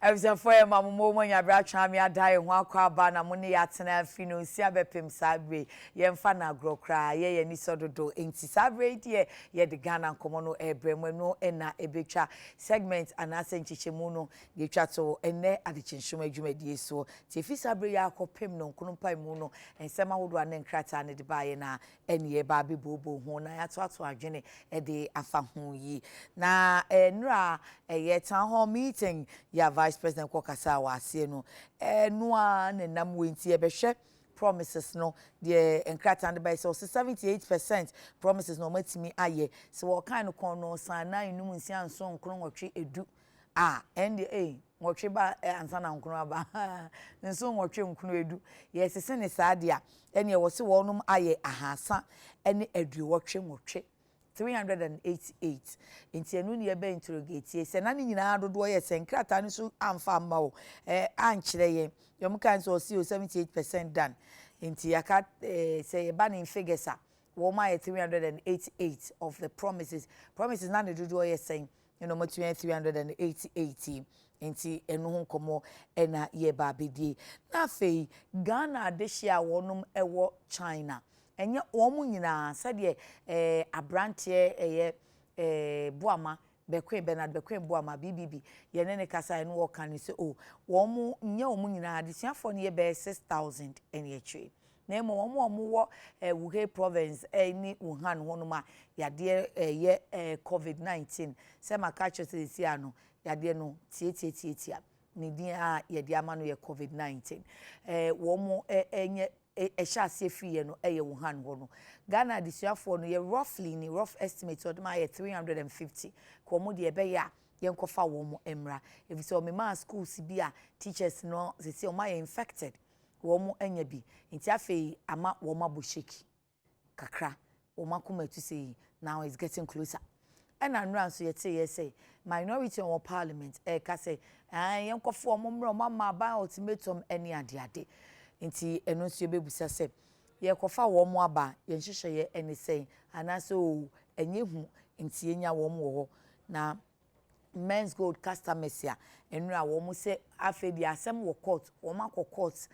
Ebisefo e mamumo nya bra twa me adai ho akwa aba na mo ne yatena afi no si abepem sabre ye mfa na agrokra ye ni sododo enti sabre die ye de Ghana nkomo no ebremu no na ebetwa segment anase nchichemu no ye twa to enne Adekye Nsroma adwumadie so ti fi sabre ya akopem no nkunumpa mu no ensema hodo ane nkrata ne de baye na ene ye ba bebobo ho na yato ato adwene e de afa ho yi na nra ye town hall meeting ya Vice President Kwokasa wase no noa ne nam wenti e behwe promises no the enkrata and by so 78% promises no matimi aye so what kind of kono sana inum nsia nso nkron wotwe edu NDA wotwe ba ansa na nkron aba nso wotwe nkron edu yes se ne sadia ene wo se wonum aye ahasa ene edu wotwe 388 inti enu ne be interrogate se na nyina dodo ye se nkrata ni so amfa ma wo ankyere ye yom kan so 78% done inti yaka say ye ban in figures wo ma 388 of the promises na ne dodo ye saying you know much 388 inti enu ho komo ena ye ba bedi na fei Ghana adehia wonum ewo China enye omu nyina sade abrante buama bekwen Bernard bekwen buama BBB ye ne kasa eno wo kan se o womu nye omu nyina adesiafo ne ye be 6000 ene etwe na emo omu wo Wuhe province ni Wuhan honoma yade ye COVID-19 se makacho se si ano yade no tietia ni din a yade ama no ye COVID-19 womu enye ehyasie fiye no eye Wuhan ho no Ghana adisuafo no ye roughly ni rough estimate so ma ye 350 ko mo de be ya ye nkofa wo mo emra if so me ma schools bi a teachers no se o ma ye infected wo mo anya bi nti afei ama wo ma bo sheki kakra wo ma kuma to say now it's getting closer and anran so ye say minority on parliament ka say ye nkofo mo mra ma ba ultimatum any ade nti eno nso bebusa se ye kofa wo mo aba ye nhihye ye ene sei anase o enye hu nti enya wo mo ho na men's gold customers ya enura wo mo se afedi asem wo court wo makọ court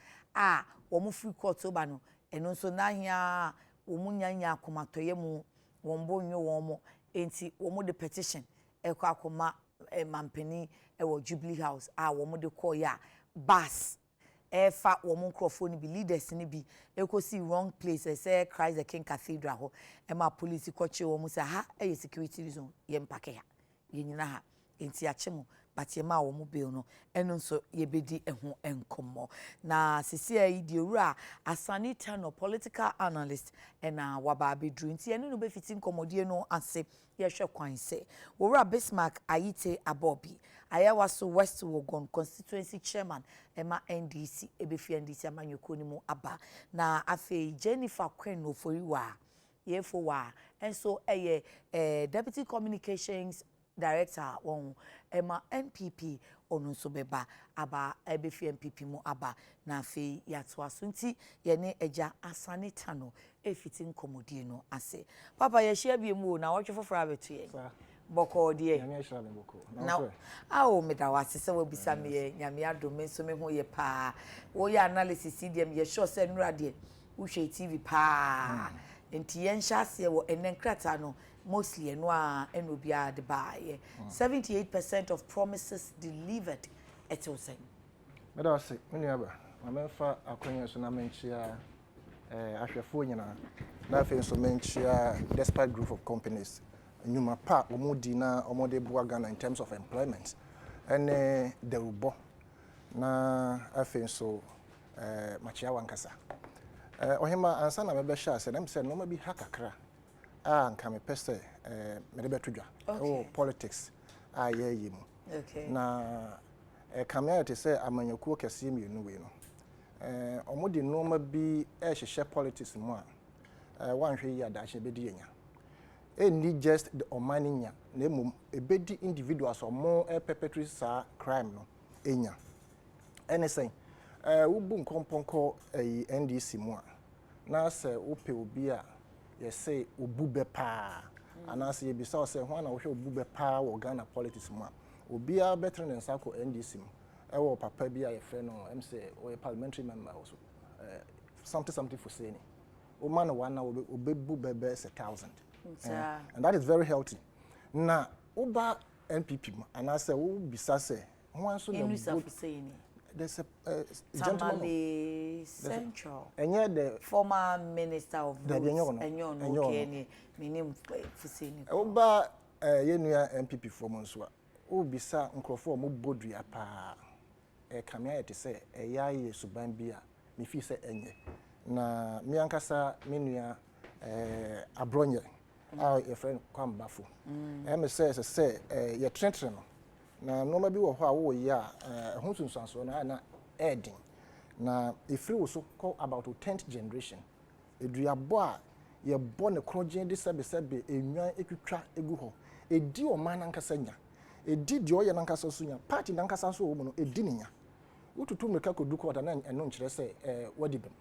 wo mo free court oba no eno nso na hia wo mo nyanya akomatoye mu wo mbo nyo wo mo enti wo mo de petition ekọ akoma mampani wo Jubilee House wo mo de call ya bus fa wo mo nkrofo ni bi leaders ni bi ekosi wrong place say Christ the King Cathedral ho ma police koche wo mo say ha security zone ye mpake ha ye nyina ha enti achemu but ye ma wo mo bill no eno nso ye bedi eho enkomo na sisi ayi di owura Asanita no political analyst na waba bedru enti eno no be fiti nkomodie no ase ye hwe kwan se owura Bismarck Ayite Abobi ayawaso West Wogon constituency chairman ema NDC ebefi NDC amanyoko ni mu aba na afi Jennifer Queen oforiwa yefo wa enso deputy communications director won ema NPP onu so beba aba ebefi NPP mu aba na afi yato asunti ye ne eja Asanita no efiti nkomodie no ase papa ye hia bi mu na wotwe foforo abeto ye boko die nyame ahirale boko na meda wase se wo bisa me nyame adome so me ho ye pa wo ye analysis dem ye sure se nura de wo hwe TV pa enti ye nhase wo enenkrata no mostly eno a enobia de bae 78% of promises delivered etoseng meda wase menuaba mamfa akonya so na menchia ahwefo nyina na afi so menchia despite group of companies nyuma pa omodi na omode bua Ghana in terms of employment ene derubo na afi so machia wankasa ohima ansa na mebe sha se dem se no ma bi hakakra nka me pese me de betudwa politics ye yimu na kamya te se amanyakuo kese mienu we no omodi no ma bi hyehyɛ politics mu a wanhwe yi adache bedi yenya any just the omaninya na mum ebedi individuals omo perpetrate sa crime no enya anything wubu nkomponko NDC mu a na se ope obi a ye say obube pa anase ye bisa o se ho na wo hwe obube pa wo Ghana politics mu a obi a better than sako NDC mu ewo papa bi a friend no em say we parliamentary member also something for saying o man one now obebu bebe 1,000 and that is very healthy na oba NPP and I say o bisa say ho anso na there's a gentleman Central the former minister of Enyono Kenny minim Fusini oba yenua MPP from nso o bisa nkrofo mo bodua pa kamia yete say eyaye suban bia me fi say enye na mi ankasa menua abronye a your friend kwambafo me say ye trentre no na no ma bi wo ho a wo ye a ho sunsanso na edin na ifri wo so call about 10th generation eduabo a ye bo ne krogen de sebe enwan etwitwa egu ho edi o man ankasa nya edi de o ye ankasa so nya party ankasa so wo mu no edi nya wotutu meka kodu ko na eno nkyere se wadi bem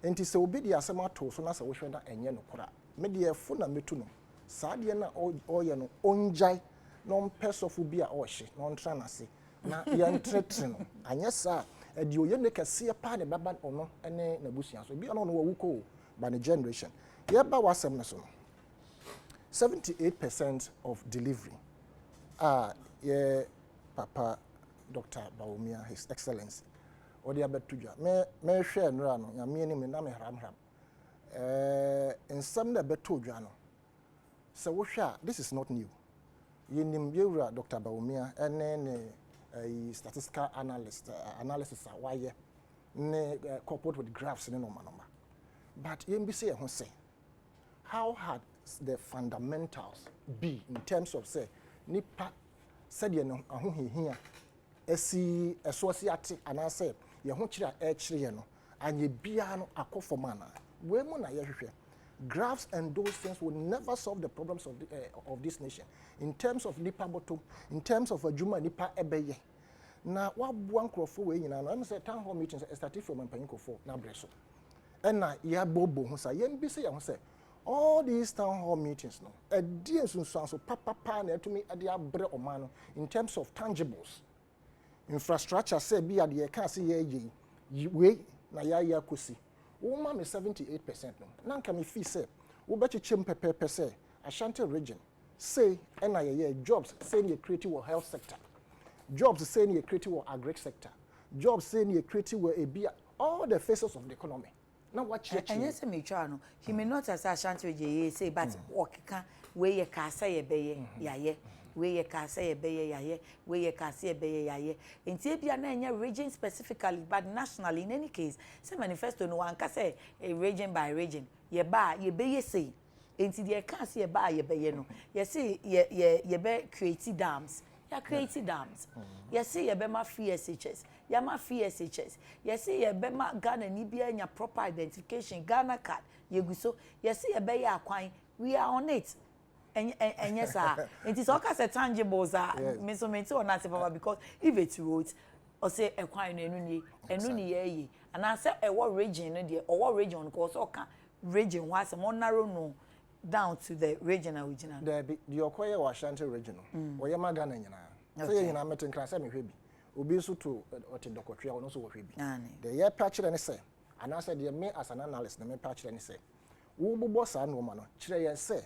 enti se obi de asem ato so na se wo hwe na enye no kora me de efo na metu no saa de na o ye no onjai no mpesofu bi a o hye no ntra na se na ye ntretre no anya saa de o ye ne kase pa ne baba ono ene na busia so bi ono no wuko ba ne generation ye ba wasem no so no 78% of delivery ye papa Dr. Baumia, His Excellency. Odi abetudwa. Me hwe nra no, nyame ni me na me hram. Nsam na betudwa no. So wo hwe, this is not new. Yenim yewura Dr. Baumia ene statistical analysis a waye ne coupled with graphs ne no manoma. But yembi say ho say, how had the fundamentals be in terms of say nipa said ye no ahohihia esi esosi ate anase ye ho kire a kire ye no anye bia no akofoma na we mu na ye hwehwe graphs and those things will never solve the problems of this nation in terms of nipa bottom in terms of adwuma nipa ebeye na waboa nkrofo we nyina no am say town hall meetings started from mpanyikofo na breso ena ya bobo ho sa yem bi se ya ho say all these town hall meetings no edi ensunsuanso papa na etumi ade abre oman no in terms of tangibles infrastructure say be ade ka say ye we na ya kosi wo ma me 78% no nanka me fee say wo bechechem pepepe say Ashanti region say ena ye jobs say ne creative health sector jobs say ne creative agri sector jobs say ne creative all the phases of the economy. Now what church? And yes, me try no. He may not as Ashanti ye say, but walk where ye can say a bay, ya where ye can say a bay, ya where ye can say a bay, ya. In Tibia region specifically, but nationally in any case, some manifesto no one can say a region by region. Ye ba ye bay say. Into the can't see a bar ye bay no. Ye see ye be creative dams. Ya creative dams. Ye see ye be ma free SHS. Ya ma free SHS. Ye see ye be ma Ghana ni bia nya proper identification Ghana card. Ye gu so. Ye see ye be ya kwan. We are on it. And yes sir. It is all kinds of tangibles me so me on that papa because if it's roads or say e kwan enu ni ye and I say e what region no there or what region cause all can region was more narrow no down to the regional original. The Okoye wa Ashanti regional. Oye ma Ghana nyina. Say nyina metin kran say me hwebi. Obi so to otindokotwe ono so wo hwebi. The year patch ne say and I said the me as an analyst na me patch ne say. Wo bobo sa no ma no kire ye say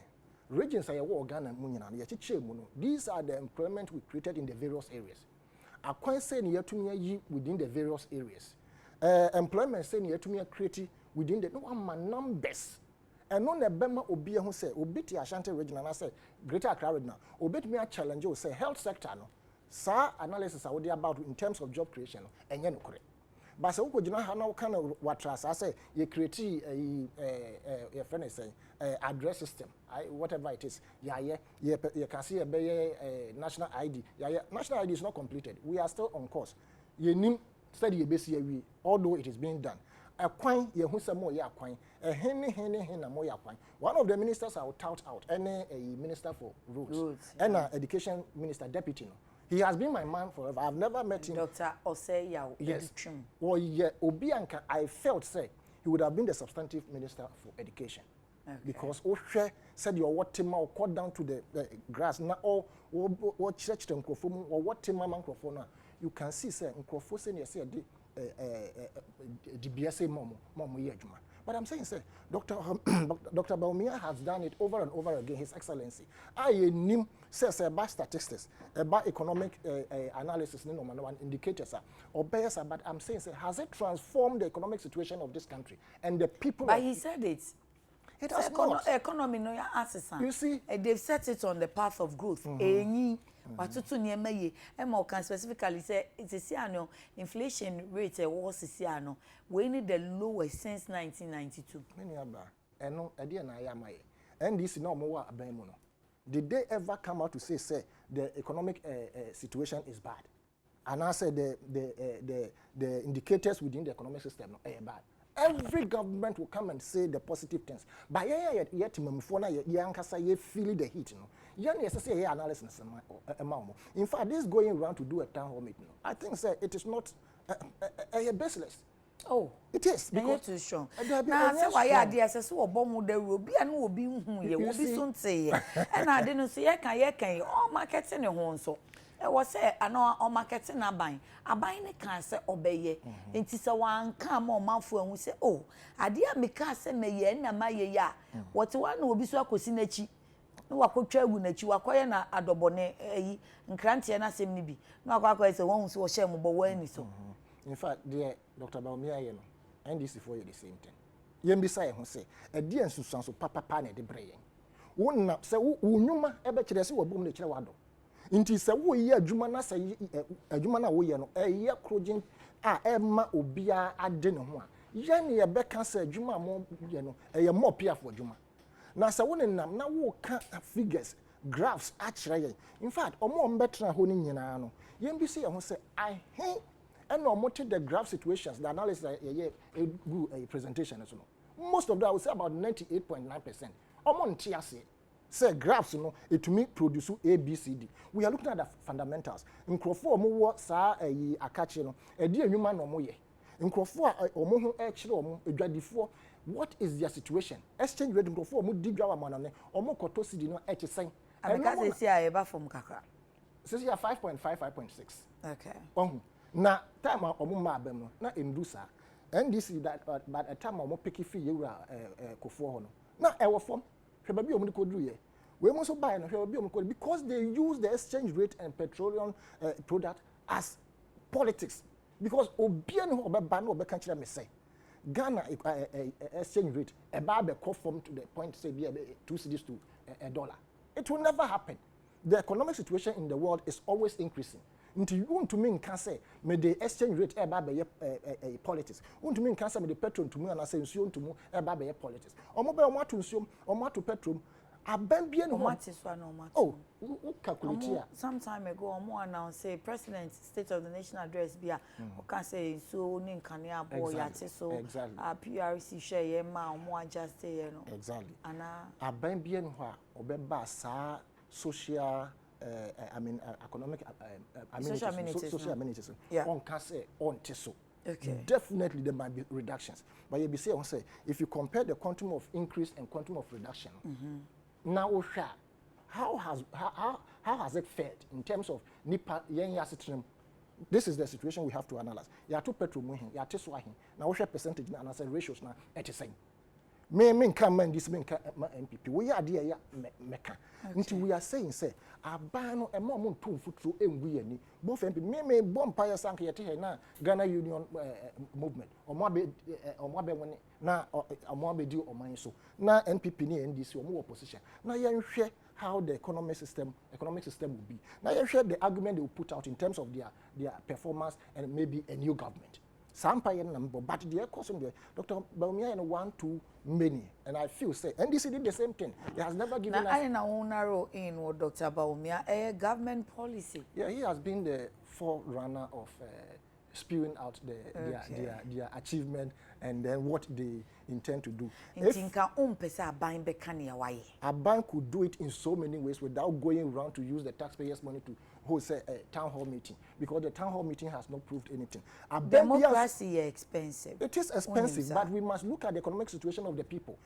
regions are wo Ghana mu nyina ye chiche mu no. These are the employment we created in the various areas. Akwan say ne yatumi yi within the various areas. Employment say ne yatumi create within the no numbers. And no nebema obi who say obiti Ashanti region and I say Greater Accra region obit me a challenge say health sector no sa analysis are about in terms of job creation and no correct but so ko jina ha na kind of what trust I say you create your friend say address system whatever it is you can see a national ID national ID is not completed we are still on course you nim study you base we although it is being done a kwan ye hu some more ya kwan hen na more ya kwan one of the ministers I will tout out any minister for roads and education minister deputy no he has been my man forever I've never met him Dr. Oseya yes well yeah obianka I felt say he would have been the substantive minister for education because Oshe said your what team or cut down to the grass na or church them or what team microphone you can see say nkrofo say ne say the BSA mom ye adwuma. But I'm saying say Dr. Bawumia has done it over and over again, His Excellency. I nim says about statistics, about economic analysis, no one indicators but I'm saying say has it transformed the economic situation of this country and the people? But he said it. It has not. Economy no ya assistant. You see, they've set it on the path of growth. Watutu niema ye. Ema can specifically say it's a siano inflation rate was a siano. We need the lowest since 1992. Many aba. Eno edi na ya maye. And this no mo wa aban mu no. Did they ever come out to say the economic situation is bad? And I said the indicators within the economic system no bad. Every government will come and say the positive things. But yet you feel the heat. No? Analysis. In fact, this going around to do a town hall meeting. I think it is not baseless. Oh, it is because too strong. Now, say why you dey say so obomu de will be and will be ye will be soon say. And I didn't say ye can all marketing e ho so. E was say ano all marketing aban ne kan say obeye. Enti say wan kan ma manfo ahu say oh ade a me ka say me ye na ma ye ya. What one no obi so akosi nachi. No wakotwa agu nachi wakoye na adobone yi nkrantie na asem ni bi. No akwa say won so wo share mo bo wani so. In fact, dear Dr. Bawumia, and this is for you the same thing. Yembisa who say, a dear Susan so papa pane de brain. One not say, Unuma, ever chess or boom the chawado. Inti say, wo ye Jumana say a Jumana woyano, a year crojin, Emma Obia at dinner one. Yanni a beck can say Juma more, a more peer for Juma. Now, so one and now walk figures, graphs, actually. In fact, or more better honing yanano. Yembisa who say, I hate. And no more the graph situations, the analysis a presentation as well. Most of that I would say about 98.9%. Among TSA, say graphs, it to me produce A, B, C, D. We are looking at the fundamentals. In Crawford, more sa a catch, a dear human or more. In Crawford, or more actually, or what is their situation? Exchange rate in Crawford, more deep our money, or more cotosi, at the same. And because they see a from Kaka. So you are 5.5, 5.6. Okay. Na time omuma abem no na emdusa NDC that but a time omo picky fee yura kofo ho no na ewo fom hwe ba bi omo ko duru ye we mo so buy no hwe ba bi omo ko because they use the exchange rate and petroleum product as politics because obia no obeba no obeka kire me say Ghana exchange rate e ba be conform to the point say be 2 cedis to a dollar. It will never happen. The economic situation in the world is always increasing. Until you want to mean can say me the exchange rate a politics. Want to mean can say me the petrol to me and I say you to move a politics. Or mobile what to assume or what to petrol. A bambien oh, calculate here. Some time ago, or more now say President State of the Nation address be can say so nin kania boy yate so exactly. PRC share ma more just say exactly. And a bambien wa obeba sa social economic social amenities. Yeah. On can say on tiso. Okay. Definitely there might be reductions. But you be say if you compare the quantum of increase and quantum of reduction, now how has it fared in terms of nipa yen yasitrim? This is the situation we have to analyze. You have two petrol muhin, you have two swahin. Now what percentage and I say ratios now at the same. Me come man this mean MPP. We are there meka. Until we are saying say abano e mo mon ton futuro engu yani. Both MPP me bonfire sank yete na Ghana Union movement. Omo abe woni na omo abe di oman so. Na NPP ni NDC omo opposition. Na yen hwe how the economic system will be. Now yen hwe the argument they will put out in terms of their performance and maybe a new government. Sampayen number, but the question there, Dr. Bawumia and 1 too many, and I feel say NDC did the same thing. He has never given us. I don't narrow in what Dr. Bawumia a government policy. Yeah, he has been the forerunner of spewing out their achievement and then what they intend to do. A bank could do it in so many ways without going around to use the taxpayers' money to host a town hall meeting, because the town hall meeting has not proved anything. Democracy is expensive. It is expensive, but we must look at the economic situation of the people.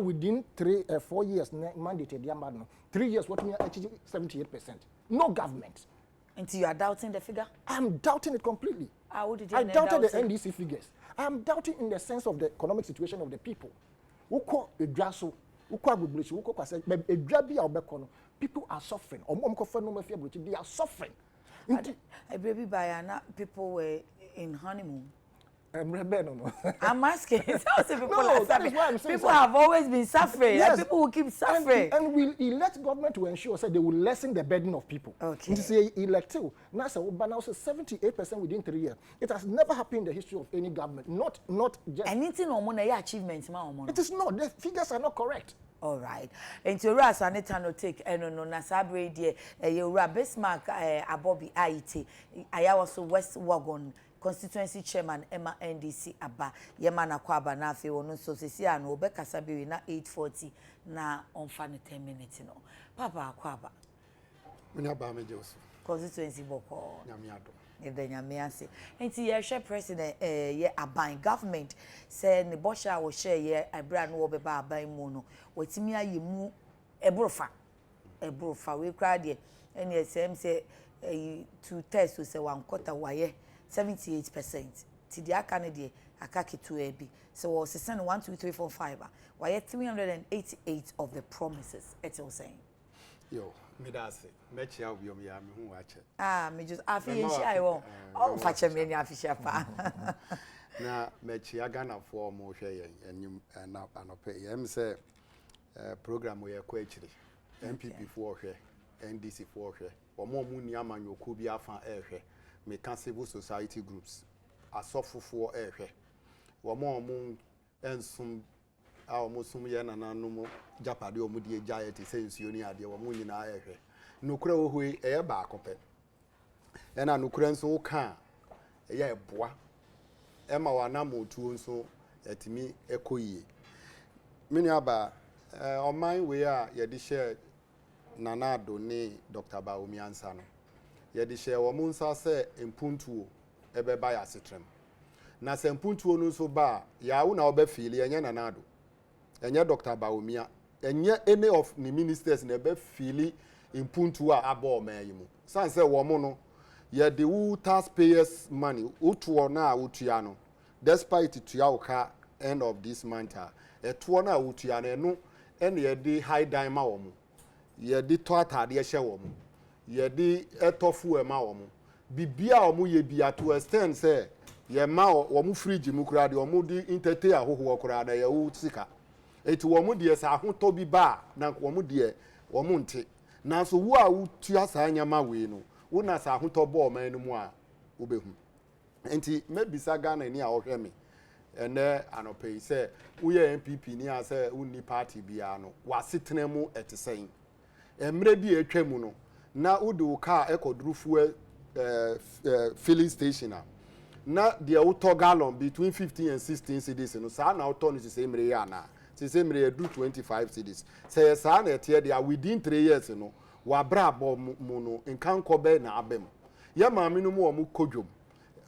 Within 4 years mandated 3 years what we are achieving 78%. No government. Until you are doubting the figure? I'm doubting it completely. What did you I doubted the NDC figures. I'm doubting in the sense of the economic situation of the people. People are suffering. They are suffering. People were in honeymoon. No. I'm asking. People No, that is why I'm saying people have always been suffering. Yes. Like, people will keep suffering. And we'll elect government to ensure they will lessen the burden of people. Okay. It is elective. Now, 78% within 3 years. It has never happened in the history of any government. Not just. Anything on money achievements, It is not. The figures are not correct. All right. And to Ras and no take no Nasabre dear Bismarck Abobi IT. I also West Wagon constituency chairman Emma NDC Aba Yemana Kwaba na fe wono so sesia no obekasa bi na 8:40 na onfa ne 10 minutes no Papa Kwaba Menya ba me Joseph constituency boko nyame ado e nyame ase enti ye hwe president ye aban government say ne bosha wo share ye abra no obeba aban mu no watimi ayemu ebrofa we kra de ene esem say to test so say 1/4 waye 78%. Tidi aka ne de aka ketu ebi. So was send 1 2 3 4 5. Why 388 of the promises it was saying. Yo, me da say, me chia obi om ya me hu wa che. Me just afi enshi I won. Oh fache me ni afi shepa. Na me chia Ghana for mo hwe yen enim na anope. Yem say program we ko akiri. MPP for hwe, NDC for hwe. Omo mu ni amanyoku bi afa ehwe. Meka civil society groups asofofo ehwe wo ensum a wo sum ye nananum japade wo de agya te sensuo ni ade wo nyina ehwe nokura wo hoi eye ba akope ena nokura nso wo ka eye eboa ema wana motuo nso etimi ekoyie mini aba oman we a ye de share nanado ni Dr. Baomi ansa no yedi she wo munsa se empuntuo ebeba ya setrem na se empuntuo no so ba ya wo na oba fili enye nanado enye Dr. Baomia enye any of the ministers na ebe fili empuntuo a abo mayimu san se wo mu no yedi wo taxpayers money utuo na utua no despite tuya uka end of this month etuo na utua na eno ene yedi high dime ma wo mu yedi to atade hye wo mu yedi etofu ema wo mu bibia wo mu ye bia to extend say ye ma wo mu fridge mu kura de wo mu di entertain ahoho kura na ye wo sika eti wo mu de sa ahoto bi ba na wo mu de wo mu nte na so wo a wo tua sa nyama we no wo na sa ahoto bo o man no mu a wo behu enti mebisa Ghana ni a wo hwe me ene anope say wo ye MPP ni a say wo ni party bia no wa setena mu etesen emre bi etwa mu no na udu car ekoduru fuel filling station na the auto gallon between 15 and 16 cedis no sa na auto no se mre ya na se mre do 25 cedis say sa na ete dia within 3 years no wa bra bo mu no nkan kobe na abem ya maami no mu o mu kodwom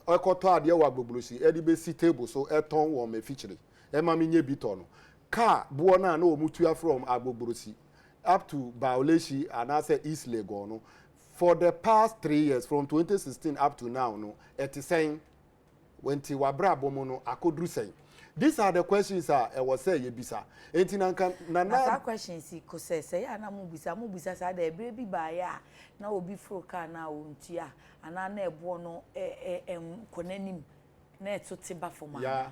ekoto ade wa gbogbulosi edi be si table so eton wo me fichiri e maami nye bito no car bo na o mu tua from agbogbulosi up to Baoleshi and I say East Legon no, for the past 3 years from 2016 up to now no it is saying when ti wabra bomono akodru saying these are the questions I was say yebisa enti na that questions ko say ana mu bisa sa da ebe bi ba ya na obi fro car na ontia ana na ebo no konanim na etote ba for man ya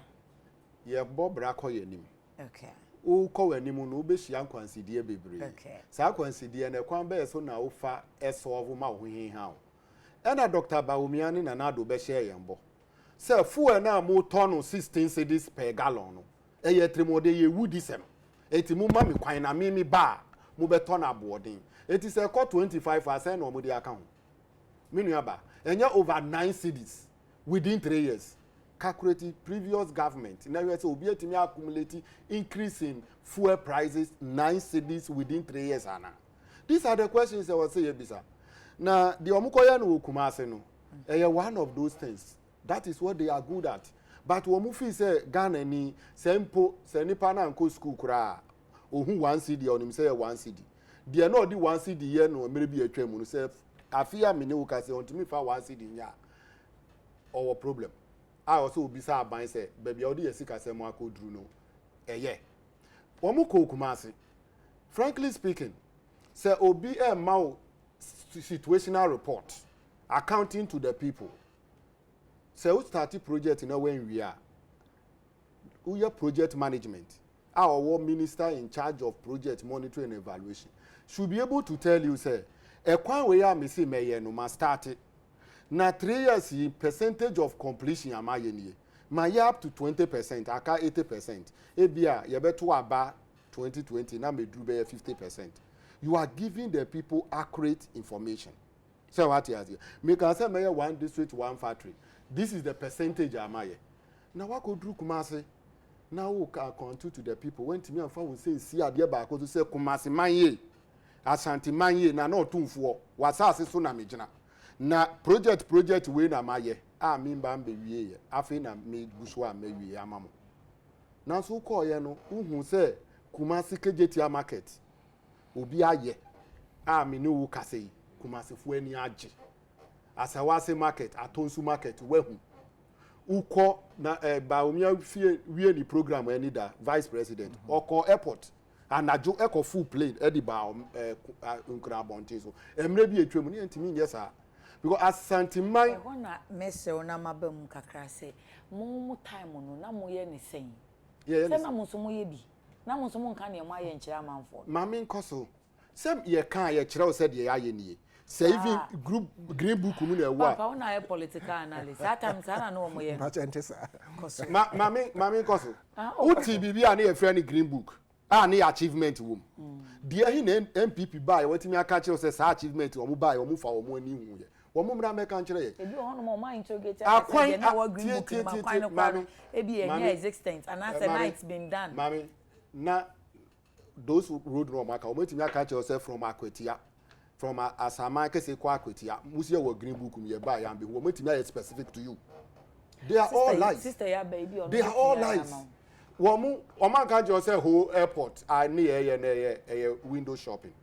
ye bobra ko yenim okay o ko wanimu no obehia nkwansidie bebre okay sa nkwansidie na kwan be so na ofa esolve ma ho hiha o ena Dr. Baomia ni na nado be share yembo se fuel na mo ton 16 cedis per gallon no eye tremode ye wudisem eti mu ma me kwan na me ba mo be ton aboden eti se ko 25% no mo di aka ho menu aba enye over 9 cedis within 3 years calculated previous government now you say obi etimi accumulate increase in fuel prices 9 cedis within 3 years ana these are the questions I was say yebisa na the omukoya no Kumase no one of those things that is what they are good at but omu fi say Ghana ni sempo se nipa na nko school kura ohu 1 cedi onim say 1 cedi the no di 1 cedi ye no mere bi atwa mu no say afia me ne wo ka say ontimi fa 1 cedi nya or problem I also be sa ban say baby odi yesika say mo akoduru no eye omo ko Kumasi frankly speaking say obi e ma situational report accounting to the people say we start project na when we are we are project management our minister in charge of project monitoring and evaluation should be able to tell you say ekwan we are me say me no ma start it. Na 3 years percentage of completion am aye nie. My up to 20%, aka 80%. Ebia ye beto aba 2020 na me do be 50%. You are giving the people accurate information. So what is it? Me can say me one district, one factory. This is the percentage am aye. Na wa ko dru Kumasi. Now we can control to the people. When to me and will say see ade ba ko to say Kumasi manye. Ashanti manye na no tumfuo. Wasase so na mejina. Na project we na maye a mimba mbe wie afi na me guso a me wie amamo na so ko ye no uhu se Kumasi kejetia market obi aye a me ne wo kase Kumasi fu ani age asawase market atonsu market wehu uko na ba omia fie wie ni program any da vice president oko airport anajo eko full plane edi ba nkra bontin so emre bi etwem ni ntimi nyesa because as santiman e hona mese ona mabam kakra se mu time no na mo ye ne sen se na mo so mo ye bi na mo so mo nka ne mo aye nkyira manfo mame nkoso sem ye kan ye kire o se de aye nie say even group green book mu na ewo papa wona aye political analysis that time sana no mo ye mame nkoso uti bibia na ye friend green book ni achievement wom dia hi na MPP buy watimi aka kire o se sa achievement o mu buy o mu fa o mu ani hu ye womo mra me kan kire ye ebi hono mo mind interrogate say na wa green book ma kwan no kwa ebi enye existence and as a night's been done mami na those road no maka omo timi aka kire say from Akwetia from Asama ke say kwa Akwetia musie wo green book me buy am be omo timi are specific to you they are all lies sister ya baby they are all lies womo oman kan kire say whole airport ani ye window shopping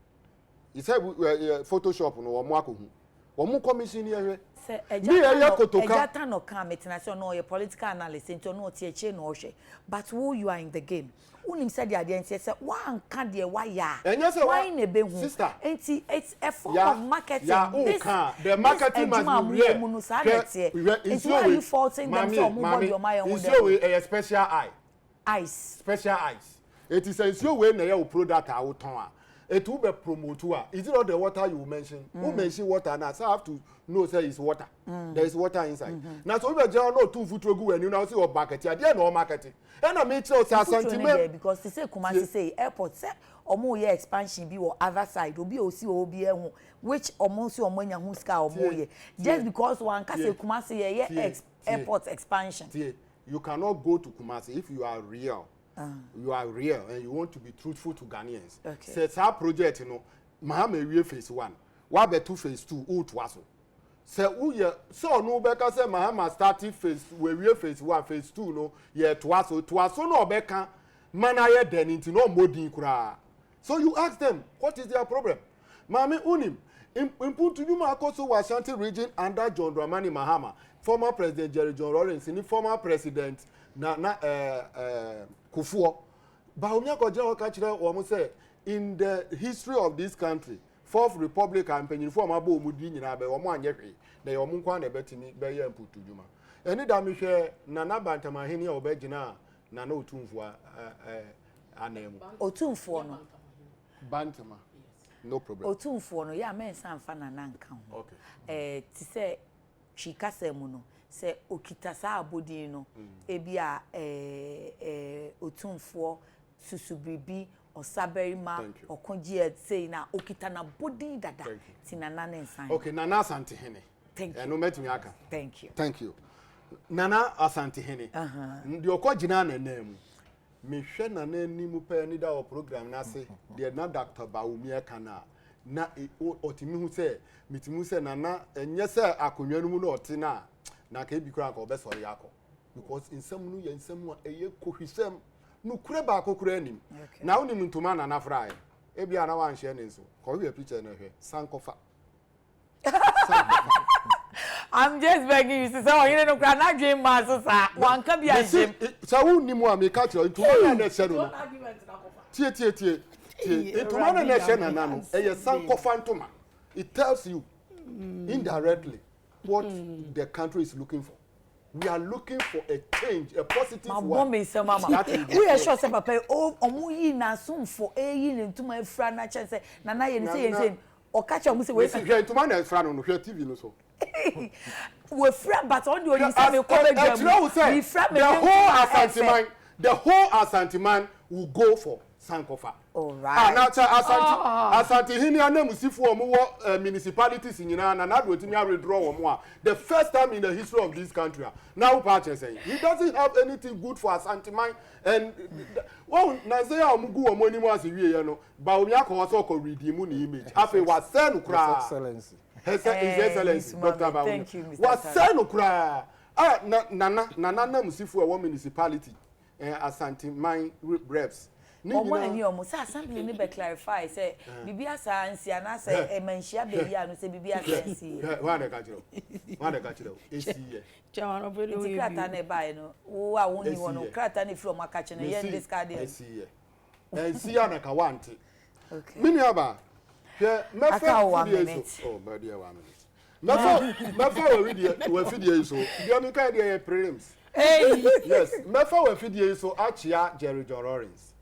he said photoshop no womo akohu womu commission here se ejata no kan metenase no ye political analyst into no tie che no hwe but who you are in the game unim said the audience say wan kan de waya why na be hu enti it's a form of marketing this the marketing must be real it's why you faulting them so mo body o my own so a special eyes special eyes it is a way na your product a wo ton a it will be promoted. Is it not the water you mention? Who mention water now? So I have to know say it's water. There is water inside. Now so we just know 2 foot go and you now see what market here. There no marketing. And I make sure say sentiment because they say Kumasi say airport say omo ye expansion bi wo other side obi o si obi ehun which omo si omo nya hu ska omo ye just because one can say Kumasi ye airport expansion. You cannot go to Kumasi if you are real. You are real and you want to be truthful to Ghanaians. Okay. Say our project, you know, Mahama we phase 1. What be 2 phase 2? Who to us? Say who ye so no beka say Mahama started phase we phase 1, phase 2 no ye to us no beka manaye den into no modin kura. So you ask them what is their problem? Mami unim input to you Makoso Ashanti region under John Dramani Mahama, former President Jerry John Rawlings, former President Kufuor. But say in the history of this country, 4th Republic campaign for Mabo Mudini Nabe or Manyaki, they are Munkwan betting Bayer and put to Juma. Any damage Nana Bantamahini or Begina, Nano Tumfua, a name. Otumfuo no. Bantama. No problem. Otumfuo no, ya men san fa na nanka ho. Okay. Ti se chikase mu no. Se okitasa abodi no ebia otumfo susubibi osaberima okonji say na okita na body dada tinana nsan. Okay, Nana Asante Hene. Thank you. No metimi aka. Thank you. Thank you. Nana Asante Hene. Ndi okojina na nemu. Me hwe na animu pe ni da o program na se de na Dr. Bawumi aka na otimi hu se mitimi se nana enye se akonwa nu mu na otina na ka ebi kura ka obesori yakọ because insam nu ye insam a eye kohwisem nu kure ba akokura anim na unim ntoma na na fry ebi ana wan hye ne nso ko we picture na hwe sankofa I'm just begging you, sister. You know, not dream master. One can be a shame. So who ni mo ami catch you? Tomorrow na share no. Tie. Tomorrow na share na no. E sanko fantoma. It tells you indirectly what the country is looking for. We are looking for a change, a positive one. Mama say mama. We are sure say papa omu yi na sum for yi ntuma efra na che say nana ye ni say o catch omu say we say ntuma na efra no hwe TV no so. We fra but on the only say me come jam. We fra me the whole Asanteman will go for Sankofa. All right. Now Asante hini anemusifu omo municipalities nyina na na do timi withdraw omo. The first time in the history of this country. Now Pache say he doesn't have anything good for Asanteman and na say omugu omo ni mo ase wie no ba omi akọ so ko redeem ni image. Afi wa say no kra. Excellency. His Excellency Dr. Bawu. Thank you, Mr. Wa say no kra. Na musifu e municipality Asanteman reps. Omo ani omo say assembly ni be clarify say bibia sa ansia na say manhia be ya no say bibia sa ansia. Wa na ka kire. Esi ye. Chairman obere we. Krata na buy no. Wo a woni wo no krata na fi o maka che na ye discard ye. Esi ye. Esi ya na ka wanti. Okay. Mini aba. Hwe mefa video so. Oh, ba dia 1 minute. Mefa we video so. Dia mi ka dia prelims. Hey. Yes, mefa we video so achia Jerry John Lawrence.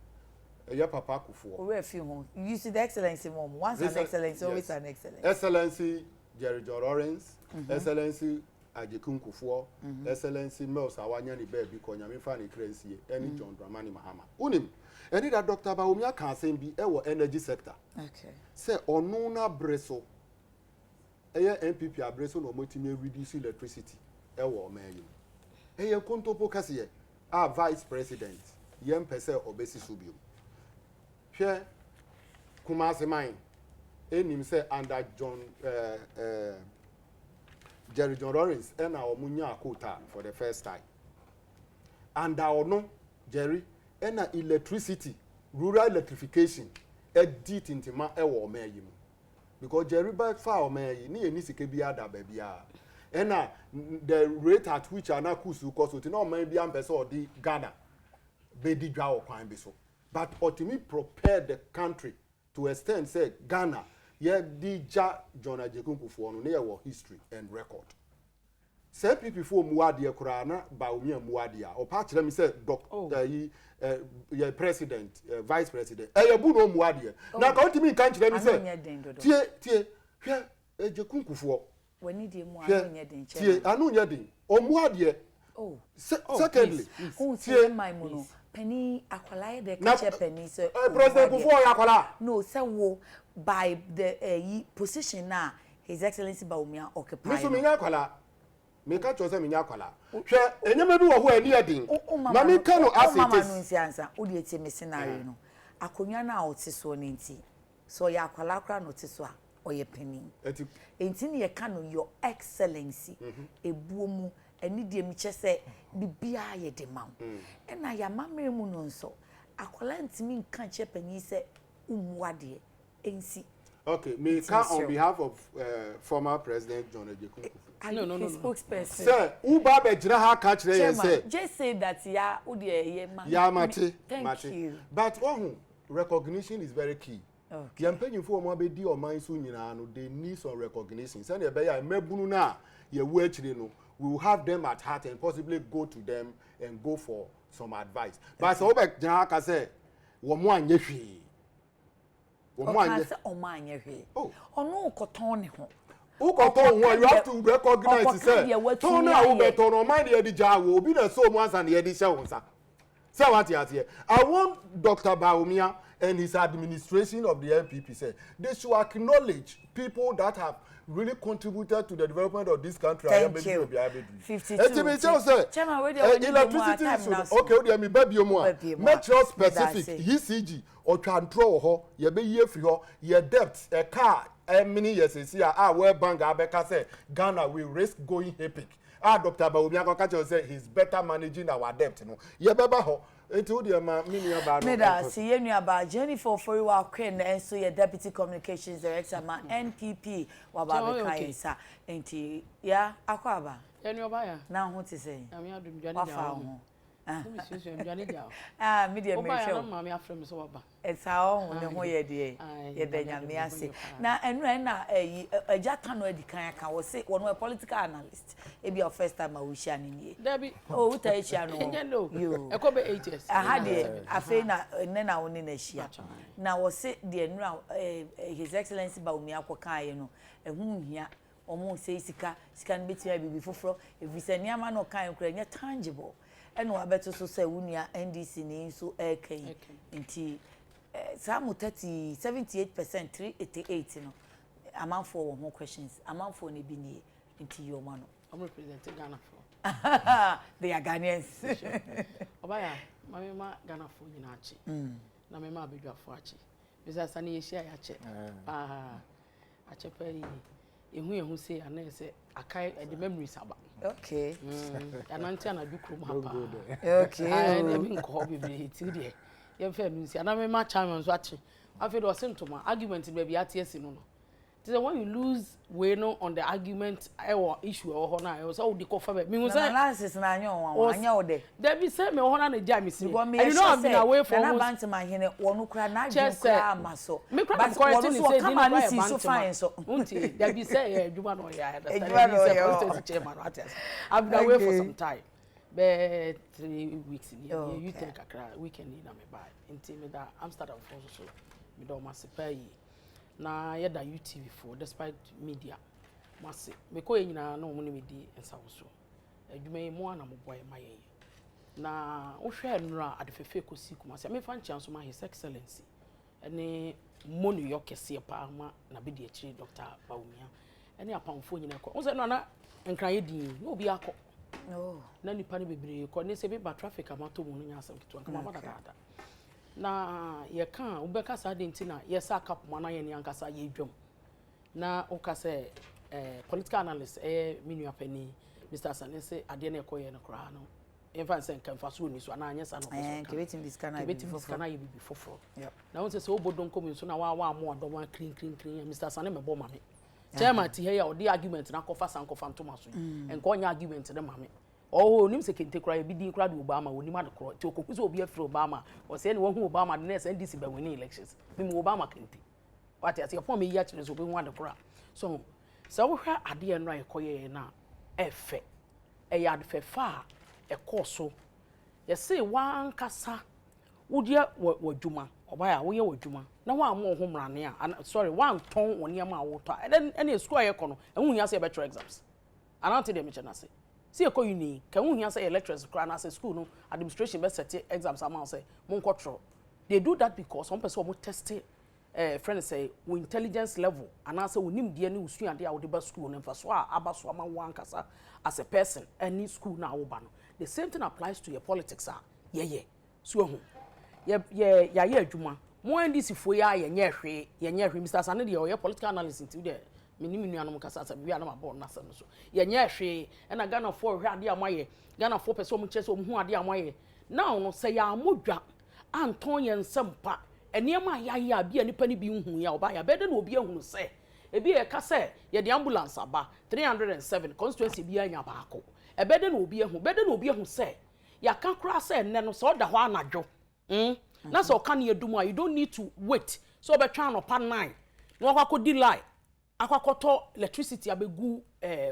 Your papa kufuo. We feel you see the excellency mom. Once an excellency, always an excellence. Excellency Jerry John Lawrence, Excellency Adekye Nsroma, Excellency Mels Awanya ni baby ko nyame fa ni crazy any John Dramani Mahama. Unim, eni da Dr. Bawumia kan say bi e wo energy sector. Okay. Say onu na breso. Eye MPP abreso no motimi reduce electricity e wo mayu. Eye kontopo kase a vice president yem pese obesi subio. Hwe Kumasi mine enim say under John Jerry John Lawrence and our munya quota for the first time. And our no Jerry and electricity, rural electrification, a dit into my ewo me because Jerry by far me ni nisike bi ada baby and the rate at which ana kusu cause it no man bi am person or di Ghana be di dwa okwan bi so. But ultimately prepare the country to extend say Ghana ye dija John Adekye Nsroma no ye history and record. Say people for muade kura na ba omi muade a opa kire me say doctor ye president vice president ye bu no muade na ka ultimately kan kire me say tie hwe Adekye Nsroma wani die mu anu nye den tie anu nye den o muade secondly tie my muno penny akwala de kache penny so president before akwala no say wo by the position na his excellency Bawumia occupy me so me akwala me ka cho say me akwala hwe enyema bi wo ho ani adin na me ka no as it is no nsiansa wo de tie me scenario no akonwa na ote so ne nti so ya akwala kra no ote so a oye penny enti ne ye ka no your excellency ebuomu eni die mi chese bibia ye de mam na ya mamre mu no nso akola ntimi nka che pani se umuade ensi. Okay, me can on behalf of former president John Adekye Nsroma. No. Spokesperson. Sir, uba be jira ha ka kire ye say. Just say that ya udi ye ma. Ya mate. Thank you. But recognition is very key. Okay. Yampenyifo omo be di oman so nyina no they need some recognition. Say na be ya mebunu na ye wu akire no. We will have them at heart and possibly go to them and go for some advice. But so be jina ka say wo mo anye hwe. Wo mo anye. O anye hwe. Ono koton ne ho. Ukoton ho you have to recognize say ton na wo be ton no mind dey dija wo obi na so mo ansa na ye dey hye wonsa. Say what you here. I want Dr. Bawumia and his administration of the NPP say they should acknowledge people that have really contributed to the development of this country. Thank you. 52. Chairman, where electricity okay, we me baby omo. Metro specific ECG or control ho, ye be ye free ho, ye debt, a car, many years is here. World Bank Abeka say Ghana will risk going epic. Dr. Bawumia say he's better managing our debt. No, ye beba ho. Etu dia ma mini aba no. Me da see yenu aba Jennifer for you are queen and so your deputy communications director ma NPP wa ba be kai sa enti ya akwaba. Yenu oba ya. Na ho te say. Na me adum dwane ja. Media me show. Mama afrem so oba. It's how ne ho ye de. Ye da nyame ase. Na enu na eja kanu edikan aka wo say one a political analyst. E be your first time we share ni. Debbie. Oh, uta share no. You. E ko be 8 years. Aha de afi na na woni na share. Na wo say de enu his excellency ba umi akokan ye no. Ehun hia omo say sika no betia bibi foforo. If we say niama no kan kura nya tangible. Eno abeto so say wunia NDC ni so ekan nti some 78% 388 no amount for more questions amount for ne bi ni nti yo ma no I'm representing Ghana for they are Ghanaians obaya ma Ghana for nyina achi na me ma abedwa for achi bisa sane ye share ya che ache pari ehu say ana say akai the memories aba okay ananti na dukuru mapa okay and me nko bibiri ti de ye fa mi si ana me ma champion so achi afi do sentoma argument be bi atiesi no no so when you lose way no on the argument or issue or na e so di ko fa be mi hu say analysis na anya ode there be say me ho na ja mi si and you know I've been away for na bant ma hene wonu kra na ju kra amaso but wonu so kama ni si so fine so unti there be say eduma no ya understand chairman I've been away for some time be 3 weeks you take akra weekend na me buy unti me da Amsterdam for so me do masipai na yeda UTV for despite media mase me ko nyina na omo ne medi ensa wo so adwuma yi mo ana mo boy maye na wo hwe nura adefefe kosi kuma se me fa nchianso ma his excellency ene mo New York kese pa ma na be de akiri Dr. Baumia ene apamfo nyina ko wo se no na nkran ye din no obi akọ no na nipa ne bebre ko ne se be ba traffic amato mo no nya asem kitu anka ma dada na ye kan ubeka sa de ntina ye sa kapoma na ye ni ankasa ye dwom na ukase political analyst minu apani Mr. Sanese ade na ekoye no kra no enfa sen kan fa so ni so na anya sa no so kebetim diskana bi foforo na won se obodon komi so na wa mo adom clean Mr. Sane me bo mame chairman ti he ya odi argument na kofa san kofa ntoma so enko onya argument de mame oh nim se kente kra bi din kra de Obama onim ade kra ti okoku se obi afri Obama o se ne wo hu Obama de next NDC ba win elections bi mu Obama kente what ya for me ya kire so bi hu ade kra so wo hwa ade en ra ekoye na efe ya ade fefa ekoso ye se wan kasa wodi wadwuma obaya wo ye wadwuma na wa mo ho mrane a sorry wan ton woniam a wo to ene school ayekono no ehun ya se better exams anante de me chenase see ko uni kan hu hia say lecturers kra na say school no administration be set exams amount say mon control they do that because some person mo test friends say we intelligence level and say wonim de ne usuade a wo de ba school no mfa so a abaso ama wan kasa as a person any school na wo ba no the same thing applies to your politics so hu ya adwuma mo NDC fo ya yenye hwe Mr. Sane de your political analysis to there minimi nuanom kasa sa bia na mabon na sam so yenye hwe na Ghana for hwe ade amaye Ghana for person mo chese omhu ade amaye now no say ya modwa anton ye nsempa eniema ya bia nipa ni bi hu ya oba ya bede na obi ehunu se ebi e ka se ye de ambulance aba 307 constituency bi anya baako ebede na obi ehu se ya ka kra se enne no so da ho anadwo na so ka na edum a you don't need to wait so be twa no pa 9 no akwa delay akwakoto electricity abegu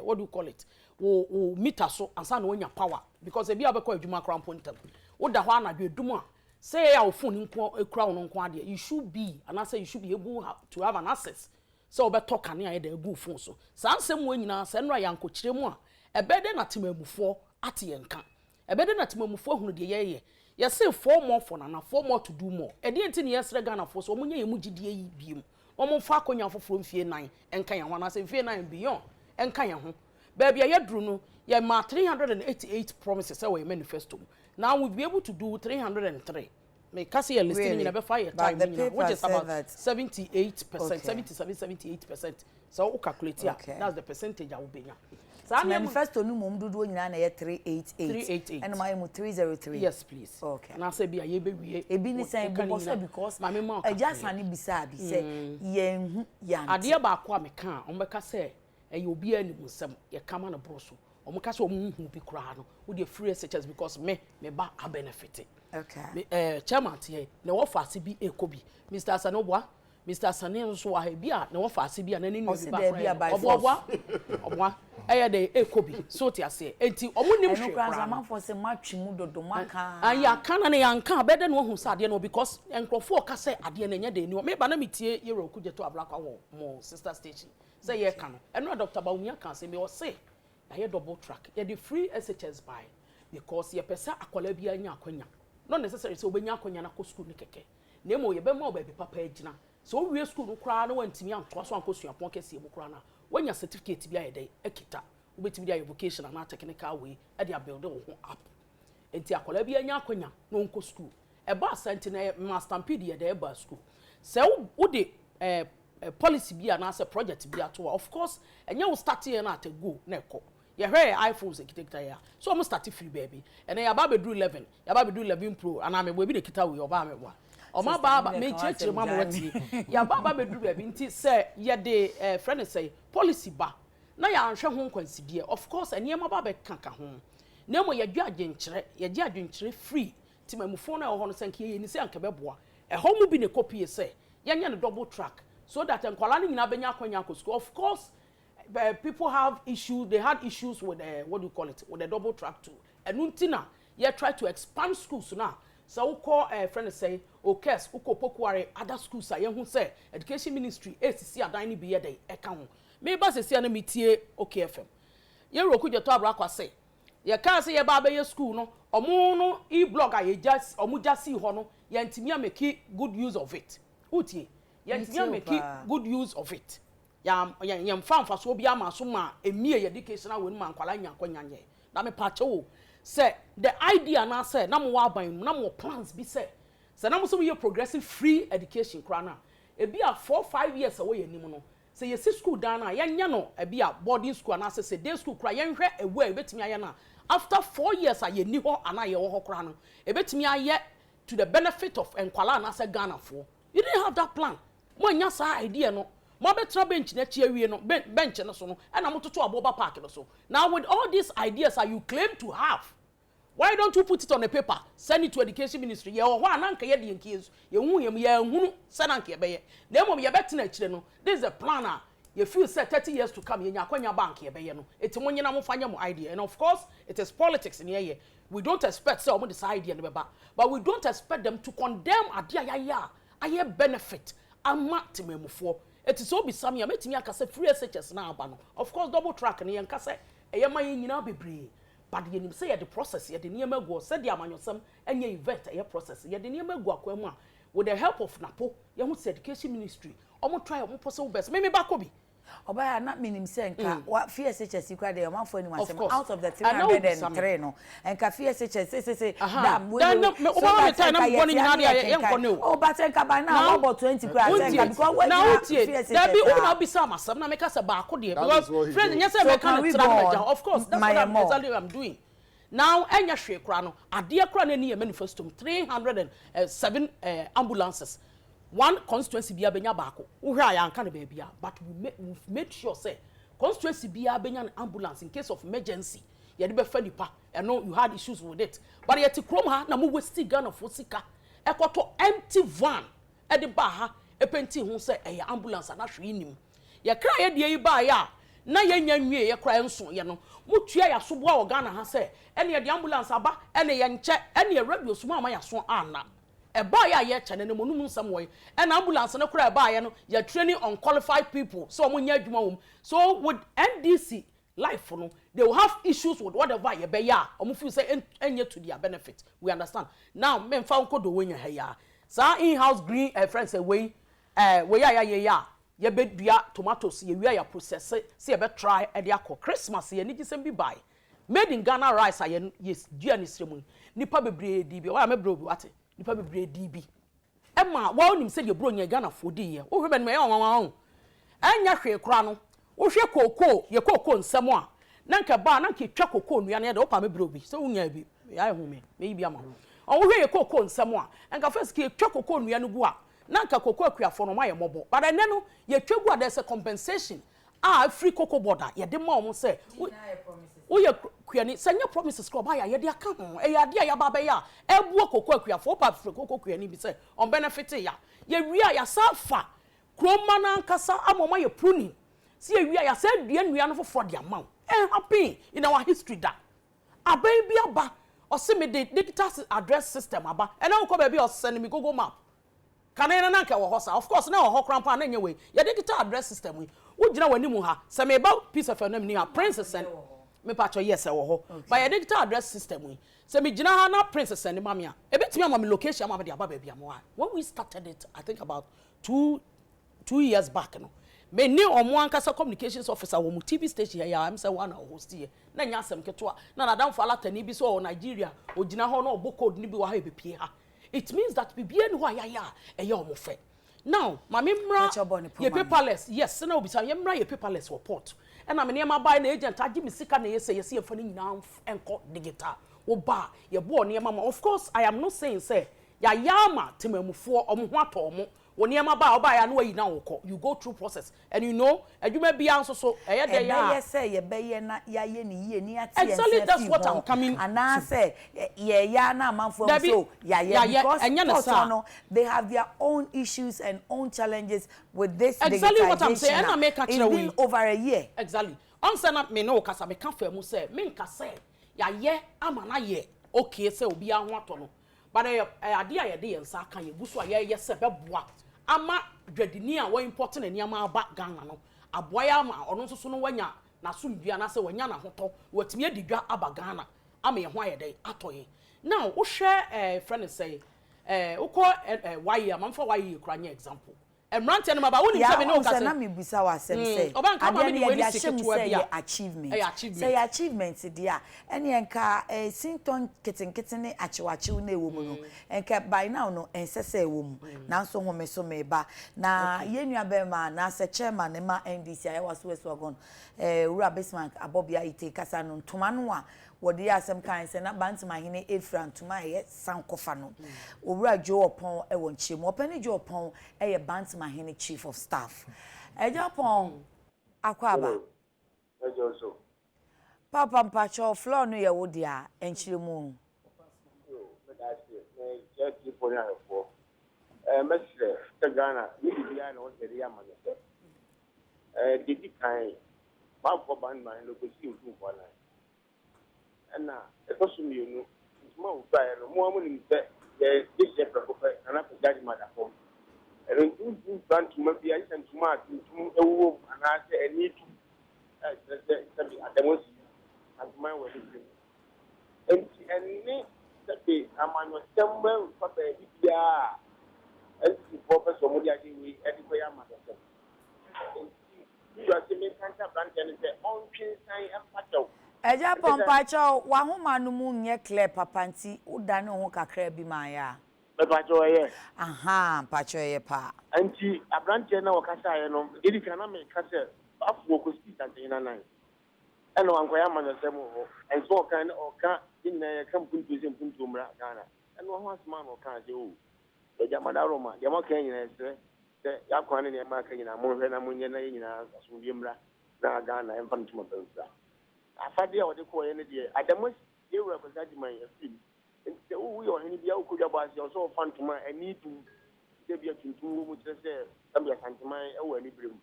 what do you call it wo meter so ansa na onya power because ebi abekọ adwuma kra mpontam wo da ho anadwo edum a say ya phone nko ekura wo nko ade you should be able to have an access so be talk an ya da egu phone so sansem wo nyina se nra ya nkokire mu a ebede na temamufo ate yenka ebede na temamufo hunu de ye say 4 more for na 4 more to do more e de enti ne yesre Ghana for so omunye yemu gidie yi biem omo fa akonya foforo mfie 9 enka ya ho na se mfie 9 beyond enka ya ho ba bia ye duru no ye ma 388 promises we manifesto now we'll be able to do 303 me kasi ye listing in be fire time which is about 78%, okay. 77-78%. So we calculate here. That's the percentage I will be. Manifesto no mum dudu nyina na ye 388 and my 303. Yes, please. Okay. And I say be a yebe ebi ni say because just ani bisa bi say yen yan ade ba ko ameka ombeka say e obi ani musem ye kama na broso omeka say omuhu bi kura no wo dey free SHS because me ba a benefit. Okay. Chairman tie na wo fa bi ekobi Mr. Sanobwa Mr. Sanin so wa bi a na wo fa bi a na ninu bi ba obwa eye dey ekobi so ti ase enti omu nim hwe kra man for say matwi mu dodo maka aya kana na yanka bede no hu sa ade no because enkrofo ka say ade na nya de ni me ba na metie yero kujeto ablakwa wo mo sister station say ye ka no eno Dr. Bawumia kan say me o say aye double track ye the free SHS buy because ye pesa akwala bia nya akwanya not necessarily say obenya akwanya na ko school ni keke na emo ye be ma oba bi papa agina so we school no kra na wantimi anto so anko suapon kese mu kra na wanya certificate bia ye dey ekita ubetimi dia vocational na technical way e dia build wo ho up enti akwala bia nya akwanya no nko school e ba asante na master stampede ye dey ba school say wo de policy bia na say project bia to of course enya wo start here na go na eko ye hwe iPhones ekita ya so mo start free baby and ya ba be do 11 ya ba be do 11 pro and me be de kita we oba me wa oma ba me chechire ma mo wati ya ba be do baby nti say ye de friend say policy ba na ya anhwe ho kwansibie of course eniema ba be kaka ho na mo ye dwa adwenkyere free ti mamufo na ho no sanke ye ni se anka beboa ho mu bi ne copy say ye nya ne double track so that enkwala ni nyina benya akwanya ko school of course people have issues they had issues with what do you call it with the double track too and untina you try to expand schools now so we call friend say okay uko pokuare other schools say hu say education ministry ACC adan ni biye dey eka ho me ba se na metie okay FM ye roku jeto abrakwa say ye kan say ye ba be ye school no omo no e-blog a ye just omo jasi ho no ye ntimi ameki good use of it utie ye ntimi ameki good use of it ya mfa so bia ma so ma emie educational wonu ma nkwala nyankwanya nye na me pache wo say the idea na say na mo wa ban na mo plans bi say na mo so we progressive free education kra na e bia 4-5 years away yanim no say ye school down na ya nya no e bia boarding school na say day school kra ye nhwe ewe e betimi aye na after 4 years aye ni ho ana ye ho kra no e betimi aye to the benefit of enkwala na say Ghana for you didn't have that plan mo nya sa idea no mo betra bench na chi awie no bench no so no and amototo aboba park no so now with all these ideas that you claim to have why don't you put it on a paper send it to education ministry ye ho ananka ye de nkiyesu ye hu yem ye hunu sananka ye beye na mom ye betena chire no this is a plan you feel say 30 years to come ye nya kwanya bank ye beye no eti monyina mo fanya mo idea and of course it is politics in here we don't expect say omo this idea no beba but we don't expect them to condemn adia ya aye benefit ama tememufo it is so be some ya metimi akase free SHS na aba no of course double track ne yen kase eyema yen nyina bebre but ye nim say ye the process ye de niam agu say de amanyosam enya event ye process ye de niam agu akwam a with the help of Napo ye hu education ministry omo try omo possible best me ba ko bi Obaya na minim say nka wa FSHS kwa de man for anyone say out of the 303 no nka FSHS say dam we Obama time na money na dey yen ko no oh but nka by now about 20 kwa nka because we na FSHS that be una be some asam na make us ba ko de because friend nya say me can try of course that's what I'm doing now enya hwe kra no ade kra na ni manifesto 307 ambulances one constituency bia benya baako wo hwe aya anka na ba bia but we made sure say constituency bia benya an ambulance in case of emergency ye de be fa nipa and no you had issues with it but yet krom ha na mo westi Ghana for sika ekoto empty van e de ba ha e penti hu say e ambulance na hwe nim ye kra ye de yi ba ya na ye nya nwie ye kra enso ye no mutua ya so boa wo Ghana ha say ene ye de ambulance aba ene ye nche ene ye radio so ma ya so ana e ba ya ye chane ne monum nsam wo and ambulance no kura ba ya no you training unqualified people so mo nya adwuma wom so with NDC life no they will have issues with whatever ye be ya omo feel say enye to their benefit we understand now me mfa nko do wonya ha ya sa in house green friends say we ya ye be dua tomatoes ye wi ya process say ye be try e de akọ Christmas ye ni gisem bi buy made in Ghana rice aye yes dua ni sremu nipa bebre di bi wa me bro bi wate nipa bebre DB ema wa onim se de bro nya Ghana fodi ye wo hwe ben me ya wanwan anya hwe kra no wo hwe kokoo ye kokoo nsem a nanka ba nanka twa kokoo nua na de opa me bro bi so unya bi ya ehu me bi ama on wo hwe kokoo nsam a nanka first ki twa kokoo nua no gu a nanka kokoo akuafo no ma ye mobo but ene no ye twa gu a there's a compensation free cocoa border ye de ma omo say wo ye kuani sanya promises ko ba ya de aka ho e ya de ya ba ba ya ebuo kokoo akuafo pa free cocoa kuani bi say on benefit ya ye wi a ya safa kroma na nkasa amoma ye pruning see ye wi a ya say dua nua no foforo de amount happy in our history that a baby aba or see me the digital address system aba and now come baby or send me Google map can I na ka wo hosa of course now ho krampa na nyewe your digital address system we gina wani mu ha say me about piece of name ni ha princess send me pa cho yes e wo ho but your digital address system we say me gina ha na princess send ma me a e betimi ama me location ama de aba baby am when we started it I think about 2 years back no me ni omo ankasa communications officer wo mu TV station ya am say one host here na nya asem keto na nadam fa latani bi so o Nigeria o gina ho na obo code ni bi wa ha ebepie ha it means that bibie ni ho ya e ya omo fe now ma me mra ye paperless yes na obi say ye mra ye paperless report e na me ne ma buy na agent agi me sika na ye say ye fa ni nyina enko digital wo ba ye bo ne ma of course I am not saying say ya yama temamufo omo ho atomo when you buy and way now you go through process and you know and you may be answer so exactly that's what I'm coming and I say na man for so because they have their own issues and own challenges with this exactly what I'm saying and I make it's been over a year exactly on say na me no kasa me ka fa mu say me nka say amana ye okay say obi ahwo ato no but ade a ye de yensa kan ye guso a ye se beboa ama dwadini a wo important ani ama aba Ghana no aboa ya ama ono nso no wanya na sumdua na se wanya na hoto watimi adidwa aba Ghana ama ye ho aye dey atoye now wo hwe friend say uko why amamfa why you kra nya example emrante no maba woni se me no kase na me busa wa sem say achievement dia ene enka sinton kitenkitene achiwachi na ewo mu no enka by now no ensese ewo mu na so ho me so me ba na yenua be ma na se chairman ma NDC ayewa so weso ura basement abobia ite kasa no ntoma no a wodi asem kan se na bantima hene efran tuma ye sankofa no owura jo opon e won chemu opani jo opon e ye bantima hene chief of staff ejo opon akwaba ejo so papa mpacho floor no ye wodi a enchiremu me da se me je ki poni afo mesre te Ghana ni bia na o se ya ma se didi kan ba for ban man lo ko si ofu for na na ekosu mi nu ma o ba no mo amu ni se the this professor na ko jadi ma da fo tu plan to ma bia isen to ma tu ewo ana se eni tu se bi ademos aguma we ni enti se be amanyo sembe fa be bia enti professor mo dia ji wi edi ko ya ma da you are saying cancer branch and say on twin sign and eja pompacho wa homa no mu nye clear papanti udane ho kakra bi ma ya me pacho ye aha pacho ye pa anti abranche na wakasa ye no edi kana me kase afu ko speed antina nan eno ankoya manasem ho enso kan oka inna kan puntu sem puntu mra Ghana eno ho asma no kan je o eja madaroma de mo kan nyina se ya kwane ne ma kan nyina mo hwe na munye na nyina asumbi mra na Ghana en fan tuma pensa afade a wode ko ye ne de adamos ye wura ko zaji man ya film nti wo yo hini bia ko dwaba asi so fan tuma ani tu de bia tuntu mu tse tambia santiman e wo ani brem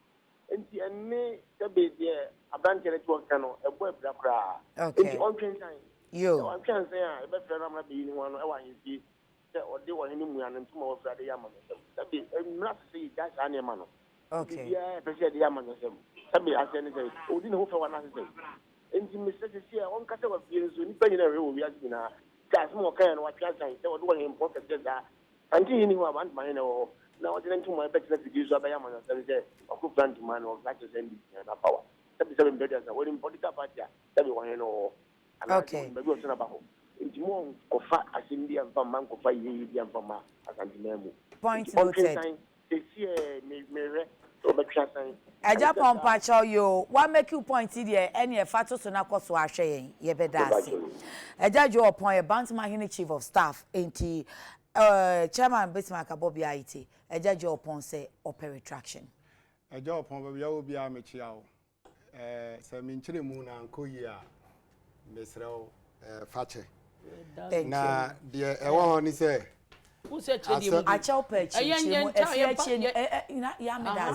nti enne tabe de abranche ne to kan no e bo ebra kra nti on twen time yo on twen say a e be fra na be ni ho no e wa hinti se ode wo hini mu an ntuma wo fra de ya ma no tabe mra se da sa ne ma no okay bia be se de ya ma no tabe ase ne say odi ne ho fa wa na se enti message see on kata wa fie so ni pa nyina we wo wiase na gas mo kan no wa twa san se wo do him pocket da anti ni ho abant man na wo na wo den tuma be tena fidi so abaya man se ku plant man wo ka se ndi na power tabi se be da wo ni political party tabi wo no okay be go tena ba ho enti mo ko fa asimbi amfa man ko fa yi bi amfa ma asanti na mu point noted se see me So make sure say. Eja pompa cho yo, what make you point here any fato so na koso ahwe ye bedase. Eja jo upon a Bantam Hini chief of staff enti chairman Bismarck Abobia IT. Eja jo upon say open retraction. Eja upon we will be a mechiao. Se minchire mu na nkoyi a mesrel fache. Na de ewo ni say who said chedi acha opechi mu efiechi ya me da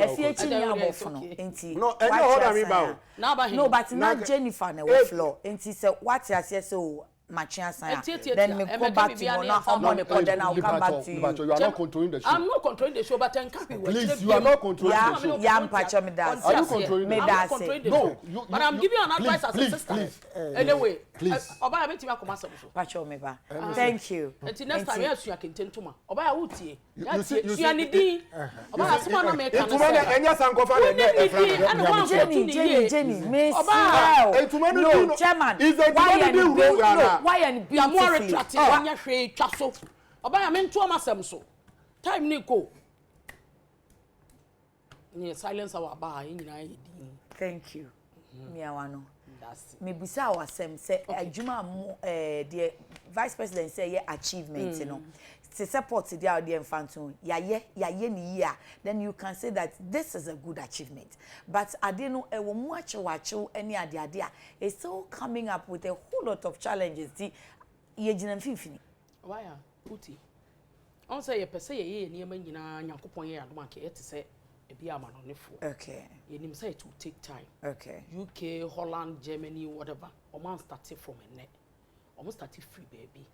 efiechi ni abofo no enti no any hold me ba no but not Jennifer na we floor enti say what you say so machia san then me go back to you now on the pod then I'll come back to you. You are not controlling the show. I'm not controlling the show, but I'm happy with please you are not controlling the show. Yeah, mpacha me da. Are you controlling me da? No, but I'm giving you an advice as a sister. Please. Anyway, please. Oba ya meti akoma so. Pacho me ba. Thank you. Until next time you su akenten tuma. Oba ya wutie. You are nidi. Oba ya sema na me kan. Etuma na enya sankofa na Jenny, Miss. Oba no, chairman. Why and be more retracted when you say chaso. Oba ya me nto amasem so. Time ni go. Ni silence our ba nyina yedi. Thank you. Me awano. Me busa awasem say adwuma the vice president say achievement you know. To support the idea infanton ya ni year, then you can say that this is a good achievement. But I didn't know a much any idea. It's still coming up with a whole lot of challenges. The yejina fifini. Why Uti? On say per se ye near me nyina Yakupon ye adoma ke et say e bia ma no nefo. Okay. Ye nim say it will take time. Okay. UK, Holland, Germany, whatever. O man started from a net. Almost started free baby.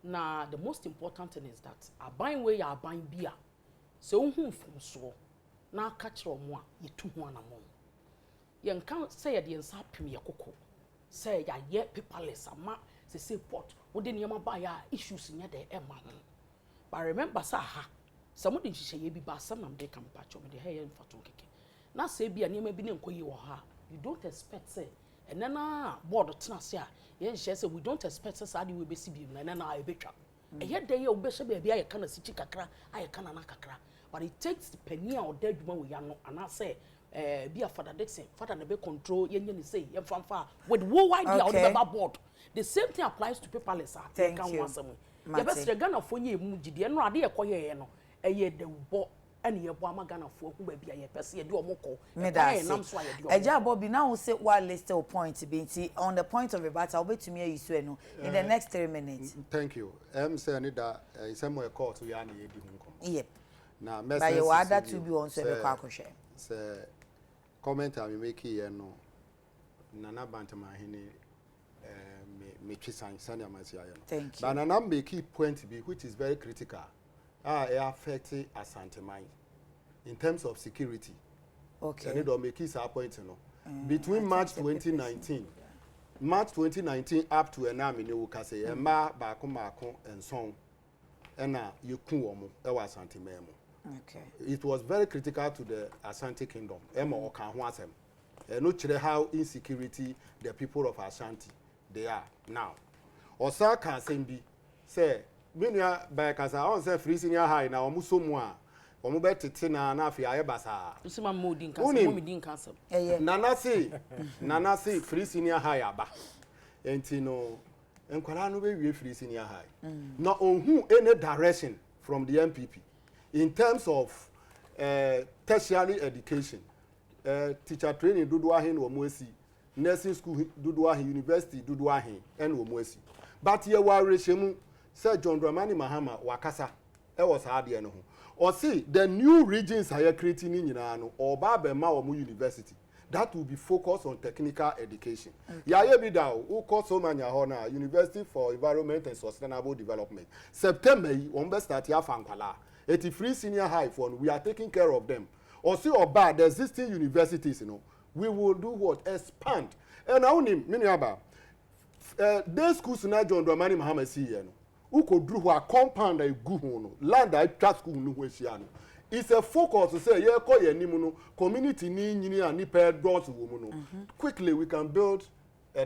Now the most important thing is that a buying way are buying beer. So who from so now catch or more ye 2 1 among. Yen can't say the insap me a cocoa. Say ya yet paperless a ma say pot wouldn't you buy issues in your day Emma. But remember saha somebody she say be bassam and they can patch on the hair and for talking. Now say be a name be named you you don't expect say and then board of Tnasia. Yes, she said we don't expect us adi we be see and then I be trap. And yet they will be baby I can see kakra, I can anakakra. But it takes the penny or dead one we are not and I say be a father Dixon, father and be control yen say yen from far with wo idea on the board. The same thing applies to paperless. Thank you. The best the Ghana for ye muji and no idea koye no a ye the bo any ye boama Ghana for who be a person do moko. Eja Bobby now say what list of points be on the point of rebuttal I'll be to me you in the next 3 minutes. Thank you. Say that somewhere call to yani ye yep. Now by your other to be on so be say comment I make here no Nana Bantama hini me chisan sanya masia no. Thank you. But Nana make key point be which is very critical. It affects Asante mine in terms of security. Okay. And it make it point no. Between March 2019 up to enami ne wuka say emma ba ko and song ena yekun omo e wa Asante memo. Okay. It was very critical to the Asante kingdom. Emma oka ho asem. No chire how insecurity the people of Ashanti they are now. Osa can be say Minya by Casa on say free senior high now almost more. Omubet na afi aye basa. Usima modin cancer. Nana say free senior high aba. Enti no enkwara no be free senior high. Now on who any direction from the MPP in terms of tertiary education. Teacher training dudu ahin wo moesi, nursing school dudu ahin, university dudu ahin en wo moesi. But ye wa rehemu Sir John Dramani Mahama wakasa e was ade no ho. Or see the new regions are creating in no or ba ma wo university that will be focused on technical education. Ya ye bi da o ko so manya ho na University for Environment and Sustainable Development. September we be start ya fankwala. 83 senior high for we are taking care of them. Or see or bad the existing universities we will do what expand. And now ni aba day schools na John Dramani Mahama see who could do a compound a good land I trust school no no. It's a focus to say yeah call your community ni engineer ni pair doors woman. Quickly we can build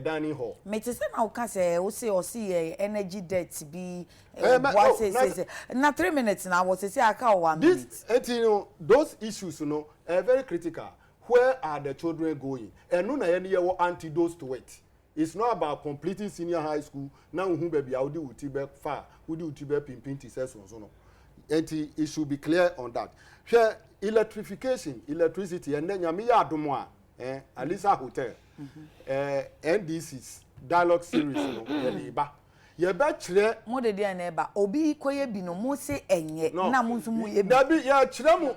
dining hall. Mate say na uka say o see energy debt be na 3 minutes now what say aka 1 minute. This you know those issues you know are very critical. Where are the children going? And no na any antidote to it. It's not about completing senior high school. Now who baby audi utibe far, udi utibe pimpinti says no. And it should be clear on that. Share electrification, electricity, and then yamiya adomwa, Alisa Hotel, NDC's dialogue series, you know, ye bachelor mo de dia na eba obi koye bi no mo se enye na mo nso mo ye bi dabi ya chiremu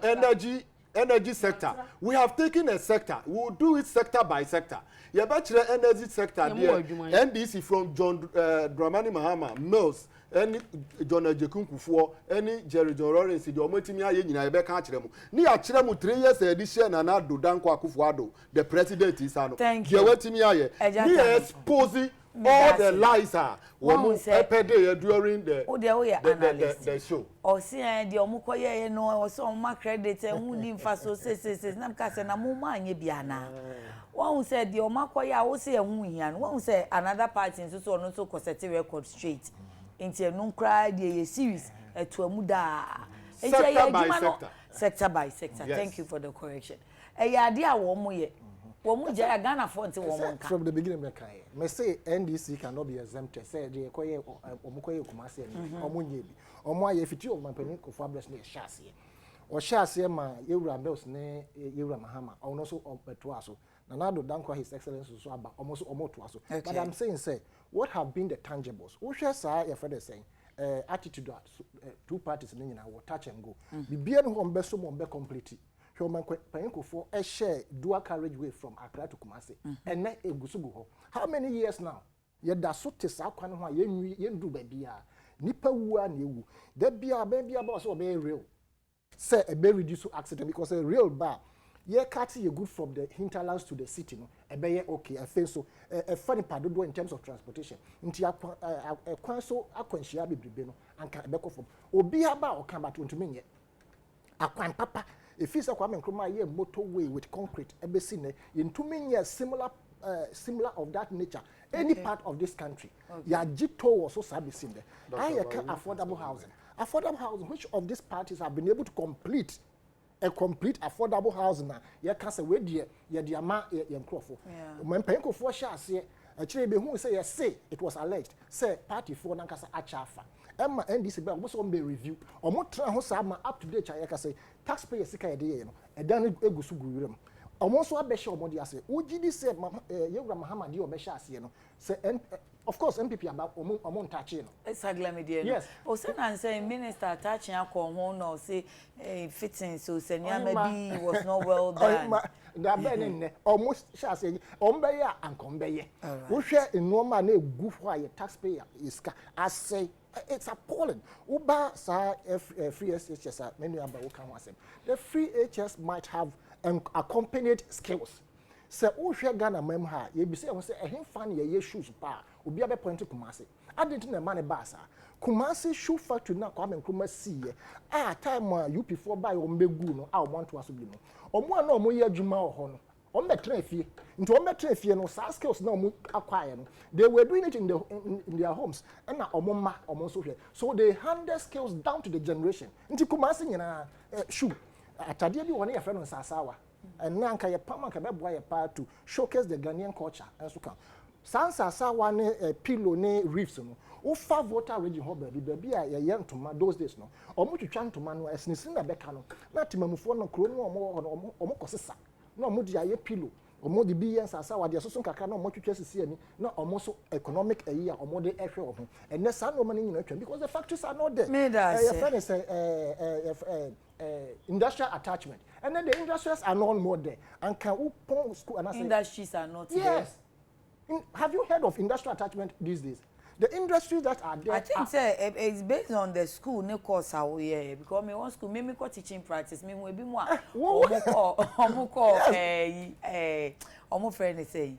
energy sector. We have taken a sector. We will do it sector by sector. Ye bachelor energy sector there. NDC from John Dramani Mahama Mills, any John Ejekunkufuo, any Jerry John Lawrence, the Omotimi aye nyina ye be ka chiremu. Ni a chiremu 3 years edition na na do Danko Akufo-Addo, the president is ano. Thank you. Ye wetimi aye. Ni expose all the lies are during the show. Or see the omukoye no or so ma credit who nim fa so say na ka say na mo ma anye biana. One said the omakoya wo say hu hia no one say another party so no so coseti record straight. Inti no cry the series to amuda. Sector by sector. Yes. Thank you for the correction. Ade a wo mo ye Ghana for from the beginning, me say NDC cannot be exempted. Say the Omukoye Kumasi Omunyebi. Omoye fiti of my penny for fabrics near Shasi. Or Shasi ma Yura Bells ne Yura Mahama, or also of Betuaso. Nanado Danko His Excellency so about almost Omotuaso. But I'm saying, say, what have been the tangibles? Who shall say, your father saying, attitude two parties in India will touch and go. The beer home best be completely. For a share dual carriageway from Accra to Kumasi, and not a Gusugu. How many years now? Yet that so tis our kind of yen do baby. Nipper one you. There be a baby about so very real. Say a very reduced accident because a real bar. Ye catty you good from the hinterlands to the city. No, a bay okay, I think so. A funny part do in terms of transportation. Into a quanso, a quenchia be bribeno, and can back off. Or be about or come back to me yet. A quan papa. If it's a Kwame Nkrumah ye motorway with concrete, ebesine in 2 years similar of that nature. Any part of this country, ya jito was so service in there. I affordable housing. Affordable housing. Which of these parties have been able to complete a complete affordable housing? Ya can say where dear ya diama ya mkrofo. When penko for share say actually be who say yes say it was alleged say party for nankasa achafa. Emma NDC be almost on be review or more try ho sama up to date I can say taxpayer sika ye no e dan egusu gurem almost so abehye omodi ase ugidi say Yewura Mahama di obehye ase no say of course MPP about omon touch no exactly me dey yes o say na say minister touch akọ ho no say fitting so say maybe was not well done that ben almost sha say ombeye ankombeye wo hwe enoma na egu ho aye taxpayer iska ase. It's appalling. Uba sa free HS many about the free HS might have accompanied skills. Se o hwe Ghana mem ha ye bi say won say ehim fan ye shoes pa obi abe point Kumasi. Adint na man ba sa Kumasi shoe factory na Kwame Nkrumah see time UP4 buy o mbegu no a o monto aso bi no. Omo na omo ye adwuma ho no. Into no skills no acquire. They were doing it in their homes and now so they hand their skills down to the generation. Into Kumasi shoe. Atadia bi one your friend on Sasawa. And now can pama ka beboy pa to showcase the Ghanaian culture and so can. Sasawa ne pillow ne reefs no. Ufa voter region ho baby a ye ntoma those days no. Omo twitwa ntoma no esnisin na beka no. Na timamufo no kro no omo kosesa. No mo dia ye pillow omo di bi yensa sa wa dia so kakra na omo twetwe sisi ani na omo so economic ayi a omo de ehwe omo enne sa no mani nyina twa because the factories are not there your friend is industrial attachment and then the industries are not more there and can upon school and industries are not yes there. Have you heard of industrial attachment these days? The industries that are there. I think it's based on the school ne course how yeah because me one school me ko teaching practice me we be more omo friend say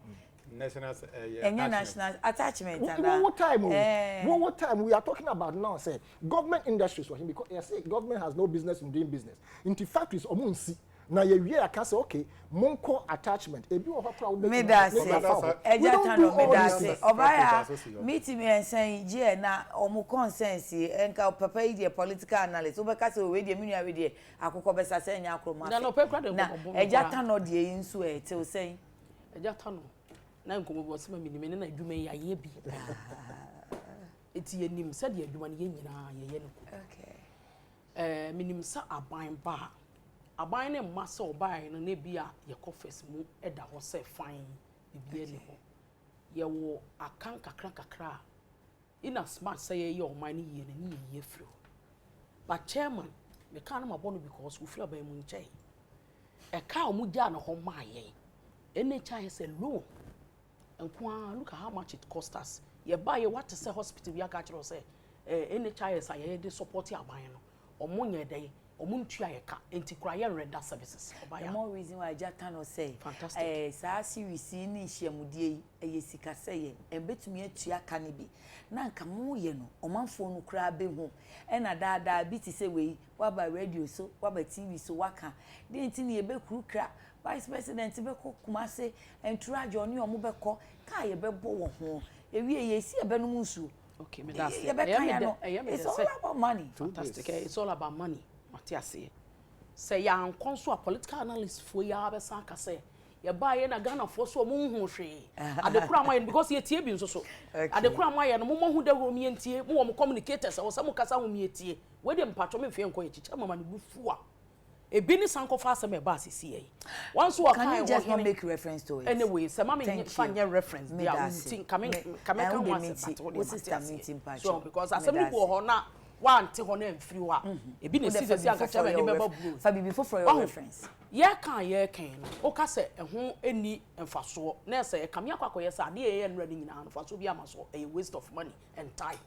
national national attachment what time we are talking about now say government industries for him because you say government has no business in doing business into factories omo nsi na ye wie aka say okay monko attachment ebi wo hokra wo me da say eja tano me da say obaya meet me and say je na omo consensus enka papa yi dey political analyst obeka say we dey menu we dey akoko besa say nya akroma na no pe kra de na eja tano dey nso e te o say eja tano na nkomo bo se ma minime na adwuma yi aye bi eti yenim se de adwuma ne nyina ye no okay minim sa aban ba aban ne massa obai no ne bia ye confess mu eda ho se fine bibia ne ho ye wo akan kakra ina smart say ye oman ne ye ne ye fro but chairman me kan ma bono because we feel aban mu nchai e ka o mu ja na ho ma ye NHI say loan enko look at how much it cost us ye buy ye what to say hospital we aka kiro say NHIS aye dey support aban no omonye dey omuntu ayeka enti kraye render services the more reason why Jatano say fantastic saa series ni hyiamudie eye sika say e betumi atua kane bi na nka mo ye no omanfo no kra be hu e na daada bi ti say we waba radio so waba TV so waka de enti ne be kra vice president be ko Kumase entura joni omo be ko ka ye be bo wo ho ewie ye si e be no nsu okay me that's it's all about money fantastic it's all about money Matiase say ya nkonso a political analyst for ya be san ka say ye ba ye na Ghana for so mo hu hwe adekura mo ye because ye tie bi nso so adekura mo ye no mo hu da ro mi entie mo wo communicators wo se mo kasa ho mi etie we de mpacho me fie nko ye chicha mama ne bufu a ebi ni sanko fa asem e ba asisi ye once we can you just not make reference to it anyway say mama me fanya reference dia untin come come meeting so because asem ni bo ho na one te ho na mfiri wa ebi ne sisi si akacha me be babu fa bibi for your reference ye kan no o ka se eho eni emfaso na se kam yakwakoye se ade ye nra ni nyina no faso bi amaso a waste of money and time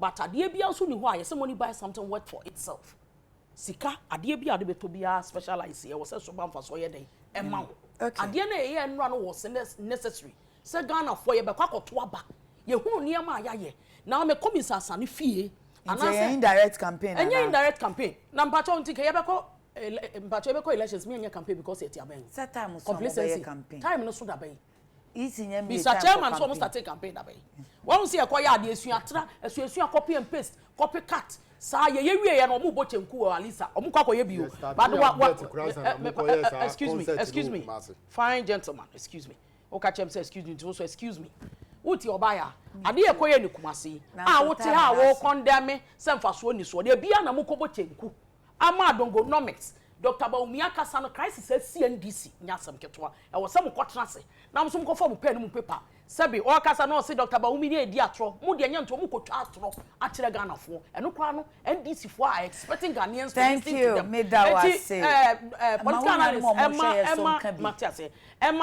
but ade bi anso ni ho a ye se money buy something work for itself sika ade bi ade beto bia specialize ye wo se so ba mfaso ye den emma ade na ye nra no was necessary se Ghana for ye be kwakoto aba ye hunu niam a yaye na me komisa asane fie anase indirect campaign indirect campaign na mpacho ntike ye be ko mpacho be ko elections me anya campaign because it aben set time so be campaign time no so da ben itinya me Mr. Chairman so almost start campaign da ben won see e ko ya de esuatra copy and paste copy cut sa ye wie ye no mo bo chenku o Alisa omo kwa koye bio but excuse me fine gentleman excuse me o ka chem say excuse me so excuse me uti obaya ade ye koye ni Kumase wote ha wo condemn se mfaso ni so de bia na mokobo chenku ama adongonomics Dr. Baumia kasa no crisis CNDC nyasam ketwa e wo se mokotena se na mo so mkofa mo pen mo paper sebi o kasa no se Dr. Baumia edi atro mo de nya nto mo kotwa atro akire Ghana fo eno kwa no NDC fo are expecting Ghanaians to listen to them me da wa say political analyst Matiase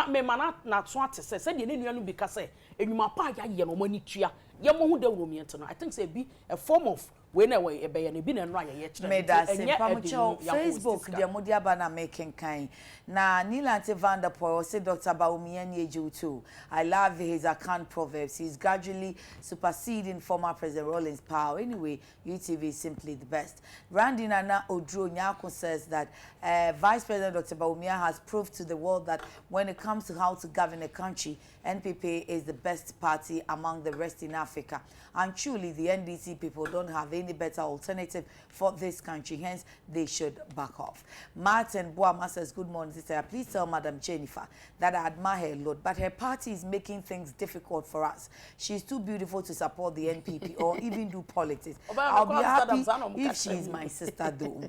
me mana na to ate se de ne nuanu bi kasa enwuma pa ya ye no mani tua ye mo hu da wromi ente no I think say be a form of when we be na bi na nra ye kire me da say pamucho Facebook de mo dia ba na making kind na Nilante Vanderpool say Dr. Baumia Nyeju too I love his account proverbs he's gradually superseding former President Rawlings power anyway UTV is simply the best. Randy Nana Odro Nyako says that Vice President Dr. Baumia has proved to the world that when it comes to how to govern a country NPP is the best party among the rest in Africa and truly the NDC people don't have any better alternative for this country hence they should back off. Martin Boama says good morning sister please tell Madam Jennifer that I admire her a lot but her party is making things difficult for us. She's too beautiful to support the NPP or even do politics. I'll be happy if she is my sister though.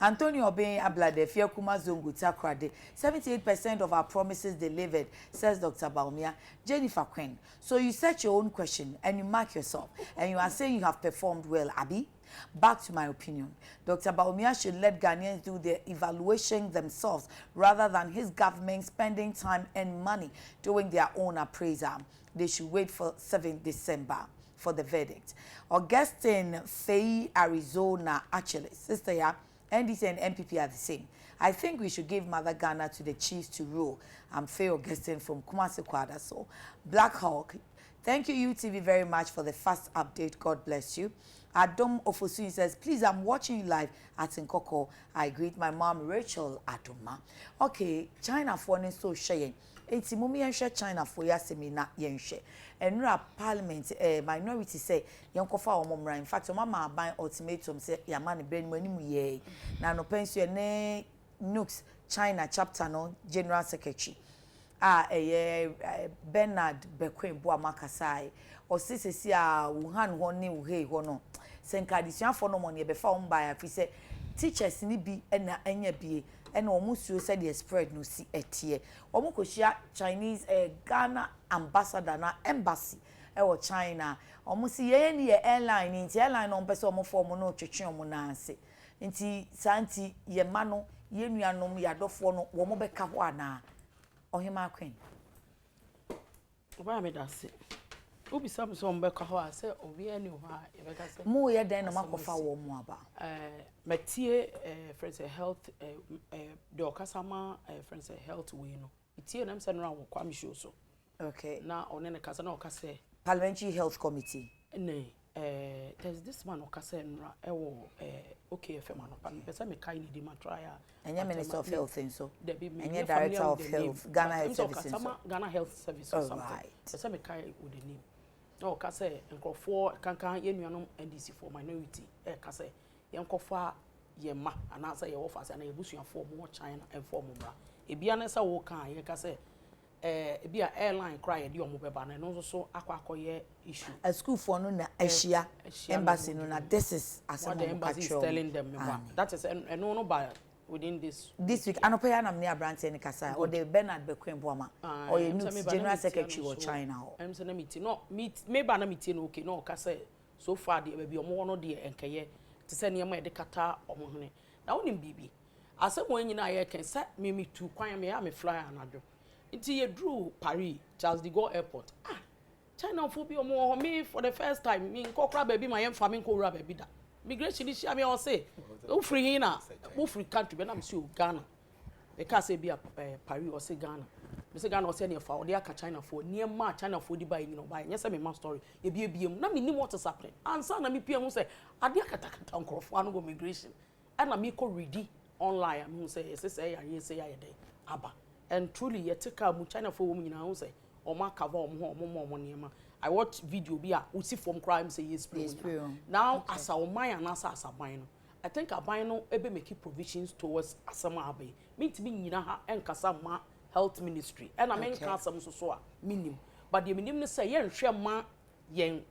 Antonio Oben Ablade Fiakuma Zungu Takrade 78% of our promises delivered says Dr. Baumia. Jennifer Quinn, so you set your own question and you mark yourself and you are saying you have performed well, Abby. Back to my opinion. Dr. Baumia should let Ghanaians do their evaluation themselves rather than his government spending time and money doing their own appraisal. They should wait for 7th December for the verdict. Augustine Faye, Arizona, actually, sister here, NDC and MPP are the same. I think we should give Mother Ghana to the chiefs to rule. I'm Faye Augustine from Kumasi Kwada. So, Black Hawk, thank you, UTV, very much for the fast update. God bless you. Adom Ofosu says, please, I'm watching you live at Nkoko. I greet my mom, Rachel Adoma. Okay, China for so sharing. It's mummy and share China for yasemina yenshe. And parliament minority say yankofa or mumra. In fact, mama buying ultimatum say yamani brain when you ye. Now no pension ne nukes China chapter no general secretary. Bernard Bekwe Boamakasai or sisi Wuhan honi uhe hono. Senkadisian for no money be found by a say teachers ni bi ena enye bi ena almost you said the spread no see etie. Omo share Chinese Ghana ambassador na embassy or China. Almost see any airline in airline on person omo form no twetwe omo na ase. Nti santi ye mano ye nuanom ya dofo no wo mo beka ho ana. Ohima Queen. Why me that say? Ubi some beka ho a say obi ani ho a ye beka say. Mo ye den na makofa wo mo aba. Metie friends health the okasama friends health we no. Itie na mse no ran kwa mi show so. Okay. Na one ne kasa na okase Parliamentary Health Committee. Ne there's this man okase nra ewo okay FM no pan pesa me kai ni di ma try a. Enya Minister of Health so. Enya Director of Health Ghana Health Services. Ghana Health Service or something. Pesa me kai with the name. No kase enkrofo kankan ye nuanom NDC for minority kase yenkofo ye ma anasa ye wofa se na yebusuafo mo China and for mo bra ebia na sa wo kan ye kase ebia airline cry de omo beba na no so akoye issue a school for no na Asia embassy no na this is as what the embassy is telling them that is no by within this week anopa na me abrante ne kasa or the Bernard Bekwe Boama or you general secretary of China am say na meeting no meet maybe na meeting no okay no kasa so far the baby omo no de enkeye te se ne ma de kata omo hene na wonim bibi asem nyina ye ken say me tu kwan me fly anadwo nti ye drew Paris Charles de Gaulle airport China for be omo me for the first time me nkokra baby my em family ko ura baby da migration is me all say o free hina o free country be na me see Ghana e ka say be Paris or say Ghana me say Ghana or say near for dey aka China for near ma China for di buy you know buy yes say me man story e be na me ni what is happening answer na me pia hu say ade aka takata nkrofo anu go migration and na me ko ready online am hu say say ya say ya dey aba and truly ye take am China for women now say o ma cover omo niema I watch video bi a we see from crime say yes now as a woman and as a ban no I think a ban no ebe make provisions towards asama abai me timi nyina ha enkasa ma health ministry and I mean kasam so a minim but the minim ne say ye nhwe ma yen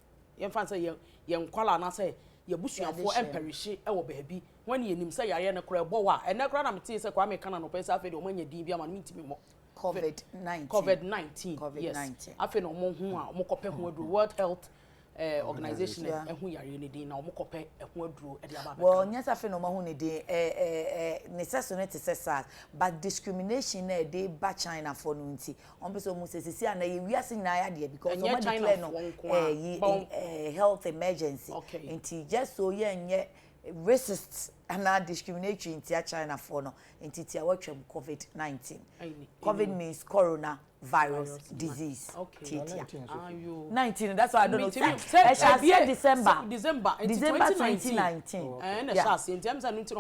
fan say yen kwala na say ye busuafo emperish e wo baabi when ye nim say ye ne kora bo wa ene kora na meti say kwa me kana no pesa afi de o manya din bia ma no mitimi mo COVID-19 yes afi no mo hu a mo kope hu aduru World Health organization hu yare ne din na mo kope hu aduru e de aba well nyas afi no mo hu ne din necessary to say but discrimination na dey ba China for no nti on be so mo say sisi na ye wiase na ya de because o ma declare no health emergency nti just so ye nye racist and discriminatory in China for no in Titia watch COVID-19. COVID means coronavirus disease. Okay. 19. That's why I don't know. Say December 2019. And in terms of 19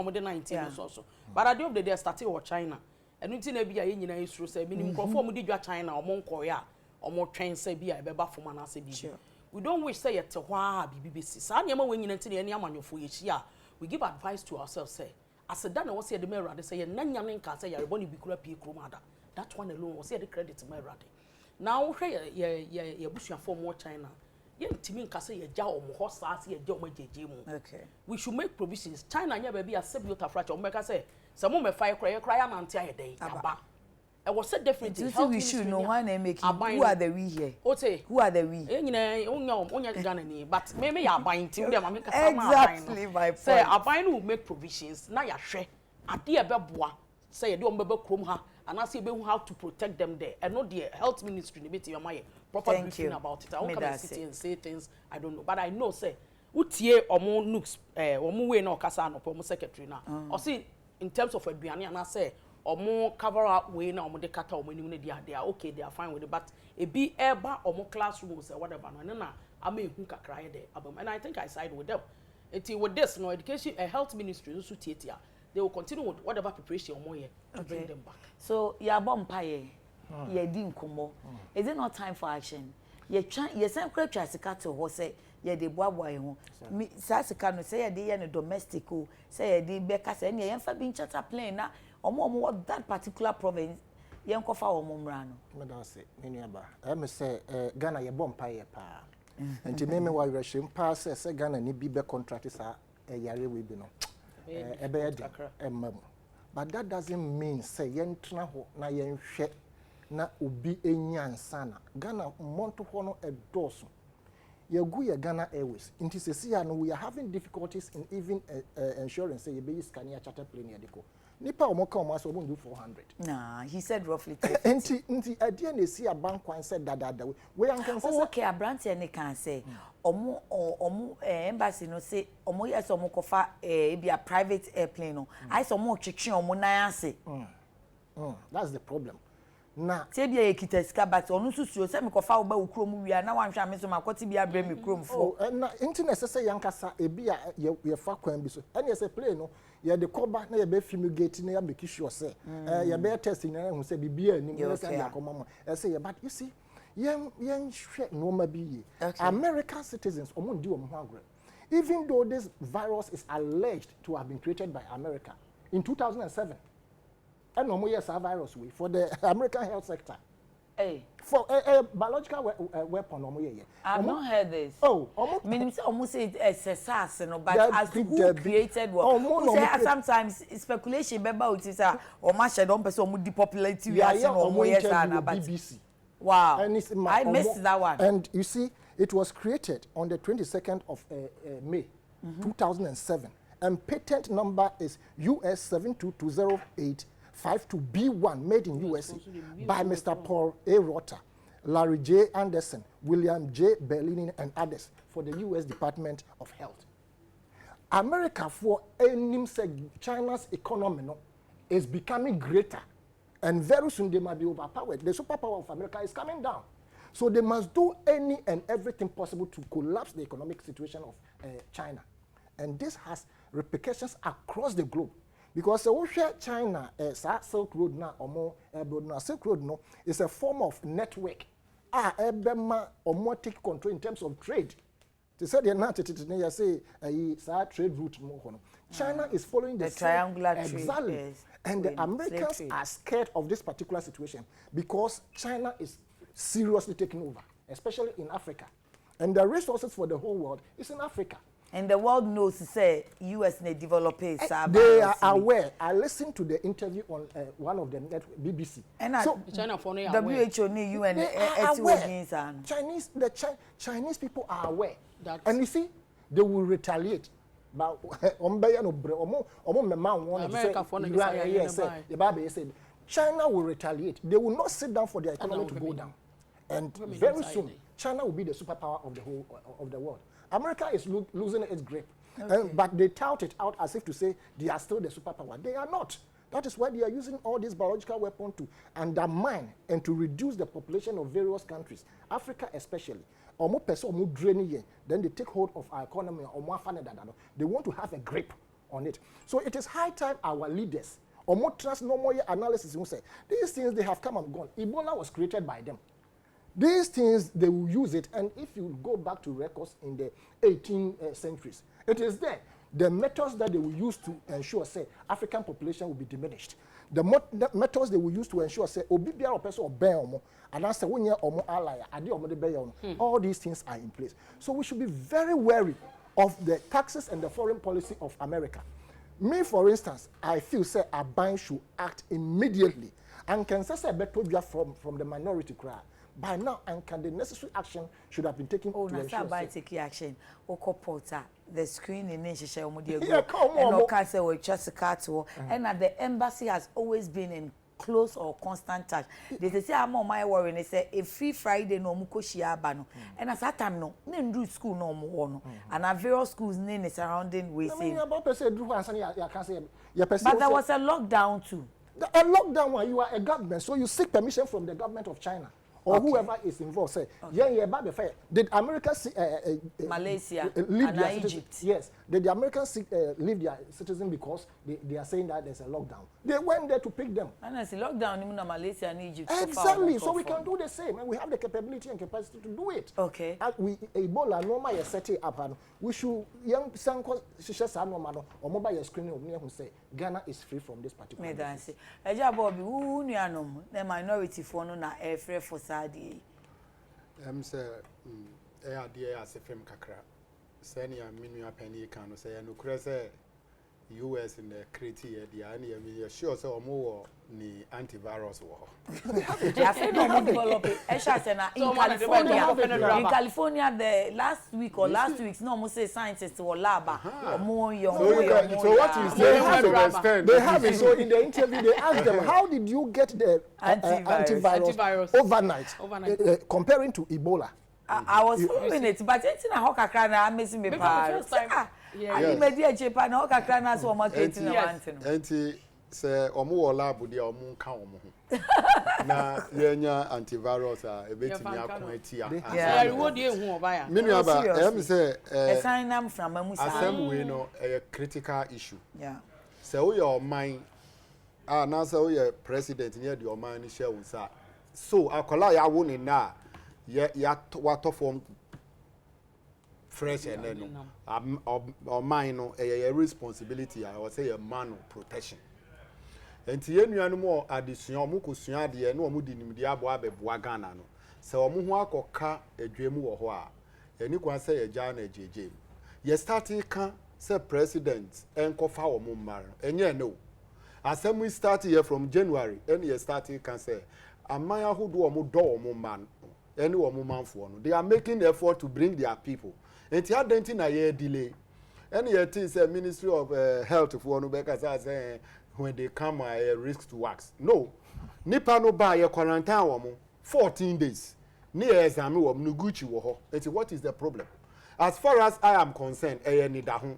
also. But at the end of the day, started with China. And we na bia nyina isuru say minim krofo mu di dwa China o mon koya o mo twen say bia e beba fo mana say bi. We don't wish say yet hwa bibi besi. Sa nyama we nyina nti ne amanyofo ye hia. We give advice to ourselves say as a dana was say the merade say na nyane nka say yare boni bi kura pie kromada. That one alone was say the credit merade. Now hwe ye busuafo mo China. Ye ntimi nka say ye ja o mo ho sa say ye ja o majeje mu. Okay. We should make provisions. China nya baby accept your fracture. O meka say some mo me fire cry na anti ayede aba. I was said definitely how we should know why they make who are the we here. Ote who are the we? Nyina onya Ghana ni but me ya aban tim dem make exactly my point. Say aban will make provisions na ya hwe ade e beboa say de ombebe krom ha and I say be how to protect them there and not the health ministry ni beti yamaye proper briefing about it. I won't come and sit and say things I don't know but I know say utie omo nooks omo we na okasa no omo secretary na o see in terms of aduane and I say omo cover up we na omo de kata omo nim ne they are okay they are fine with it but e be eba omo classrooms or whatever no na ama ehun kakra ye there abam and I think I side with them With this, no education, health ministry, also theater, they will continue with whatever preparation or more to bring them back. So, ya bompaye, ye din kumo. Is it not time for action? Ye send crap chasika to horse, ye de boy, Sassika no say a day and a domestico, say a day Becca, and ye ain't been chatter playing now, or more that particular province. Young Kofa or Mumrano. Madam say, Miniaba. I must say, Ghana, ye bompire pa. And to me, while Russian pass, say Ghana, ni be contractors are a yari we be no. A bed, a mum. But that doesn't mean, say, yen traho, na yen shet, na ubi a nyan sana. Ghana, Monto Hono, a dorsum. Ye go ye Ghana Airways. Into Cecia, we are having difficulties in even ensuring, say, ye be Scania charter plane yadiko. Nipa omoka omo aso do 400. Nah, he said roughly. Nti adie na esi abank kwan said that we an kan say okay, Abranti and can say omo embassy no say omo yes omo kofa e be a private airplane no. I saw omo twetwe omo nan ase. That's the problem. Na say bia ekita sika but onu susuo say me kofa wo ba ukrom wi na wanhwa me so makoti bia bra me krom fo. Na internet say yankasa e bia ye fa kwan bi so. Ene say plane no ye de koba na ye be fumigate na ye make sure say ye be testing na hu say bibia ni me say ya komama. E say but you see yen hwe no ma bi ye. American citizens omo ndi omo agre. Even though this virus is alleged to have been created by America in 2007. And no more virus way for the American health sector. Hey, for a biological weapon, I've not heard this. Oh, almost it's a SARS, no, but as to who created what? Sometimes speculation about it, or much don't person depopulate you, BBC. Wow, I missed that one. And you see, it was created on the 22nd of May, 2007, and patent number is US 72208. 52B1 made in USA by Mr. Paul A. Rotter, Larry J. Anderson, William J. Bellini, and others for the US Department of Health. America, for any China's economy is becoming greater, and very soon they might be overpowered. The superpower of America is coming down. So they must do any and everything possible to collapse the economic situation of China. And this has repercussions across the globe. Because China, Silk Road now, or more, Silk Road no, is a form of network. Or more take control in terms of trade. They said they're not say trade route more. China is following the triangular trade. Exactly. Yes. And the Americans are scared of this particular situation because China is seriously taking over, especially in Africa. And the resources for the whole world is in Africa. And the world knows to say US ne developers. They are aware. I listened to the interview on one of the BBC. And so China for WHO ni UN Chinese people are aware. And you see, they will retaliate. But China will retaliate. They will not sit down for their economy to go down. And very soon, China will be the superpower of the whole of the world. America is losing its grip, but they tout it out as if to say they are still the superpower. They are not. That is why they are using all these biological weapons to undermine and to reduce the population of various countries, Africa especially. Then they take hold of our economy. They want to have a grip on it. So it is high time our leaders, or more trust, no more analysis, will say, these things, they have come and gone. Ebola was created by them. These things, they will use it, and if you go back to records in the 18th centuries, it is there. The methods that they will use to ensure, say, African population will be diminished. The methods they will use to ensure, say, Obibia or person or Beomo, and answer 1 year or more ally, all these things are in place. So we should be very wary of the taxes and the foreign policy of America. Me, for instance, I feel, say, a bank should act immediately, and can say, better from the minority crowd. By now, and can the necessary action should have been taken to ensure by taking action. Porter, the screen in and at the embassy has always been in close or constant touch. They say I'm on my worry. They say a free Friday no mukoshia bano. And at that time no, do school no more. And at various schools name surrounding we say. But there was a lockdown too. A lockdown when you are a government, so you seek permission from the government of China. or whoever is involved say, did America Malaysia leave their Egypt? Yes, did the Americans leave their citizens because they are saying that there's a lockdown? They went there to pick them. And I see lockdown in Malaysia and Egypt. Exactly, so we can do the same, and we have the capability and capacity to do it. Okay. And we Ebola normal you set it up, and we should young sanko shisha normal or mobile screening of who say Ghana is free from this particular. Medansi. Eja Bobby, who nuanom the minority for no na free for sadi. Say idea as a film kakra. Senior minua penny can say no crese US in the criteria the any sure so more ni antivirus war. I said no develop it. In California the last week or last weeks no almost say scientists or lab more young. So what you say they have it. So in the interview they asked them, how did you get the antivirus overnight comparing to Ebola? I was following it, but it's in a hawker crana. I'm missing me. First time. Yeah. Made the Japan hawker crana so much getting a mountain. Auntie say, Omu lab with the Omu Kaum. Na yenya antivirus a betimi akwatia. Yeah, what do you want buy? Meanwhile, say a sign am from Musa. Assembly no a critical issue. Yeah. So your mind now say your president near your mind share unsa. So akola ya woni na ya wato form fresh and then or mine no a responsibility I would say a man of protection. Enti yenuanu mo adesua mo kosua de na omo di nimdi abo abeboa Ghana no se omo ho akoka adwemu wo ho a eni kwa se ye ja na ejeje ye starting kan se president enkofa omo mmar enye no asem we start here from January and ye starting kan se amaya hodo omo do omo man eni omo manfo no they are making effort to bring their people enti adenti na ye delay eni ye tin say Ministry of Health for no be ka say when they come a risk to wax. No. Nipa no buy a quarantine woman 14 days. Near exam wom no Gucci wo ho. What is the problem? As far as I am concerned, need that home.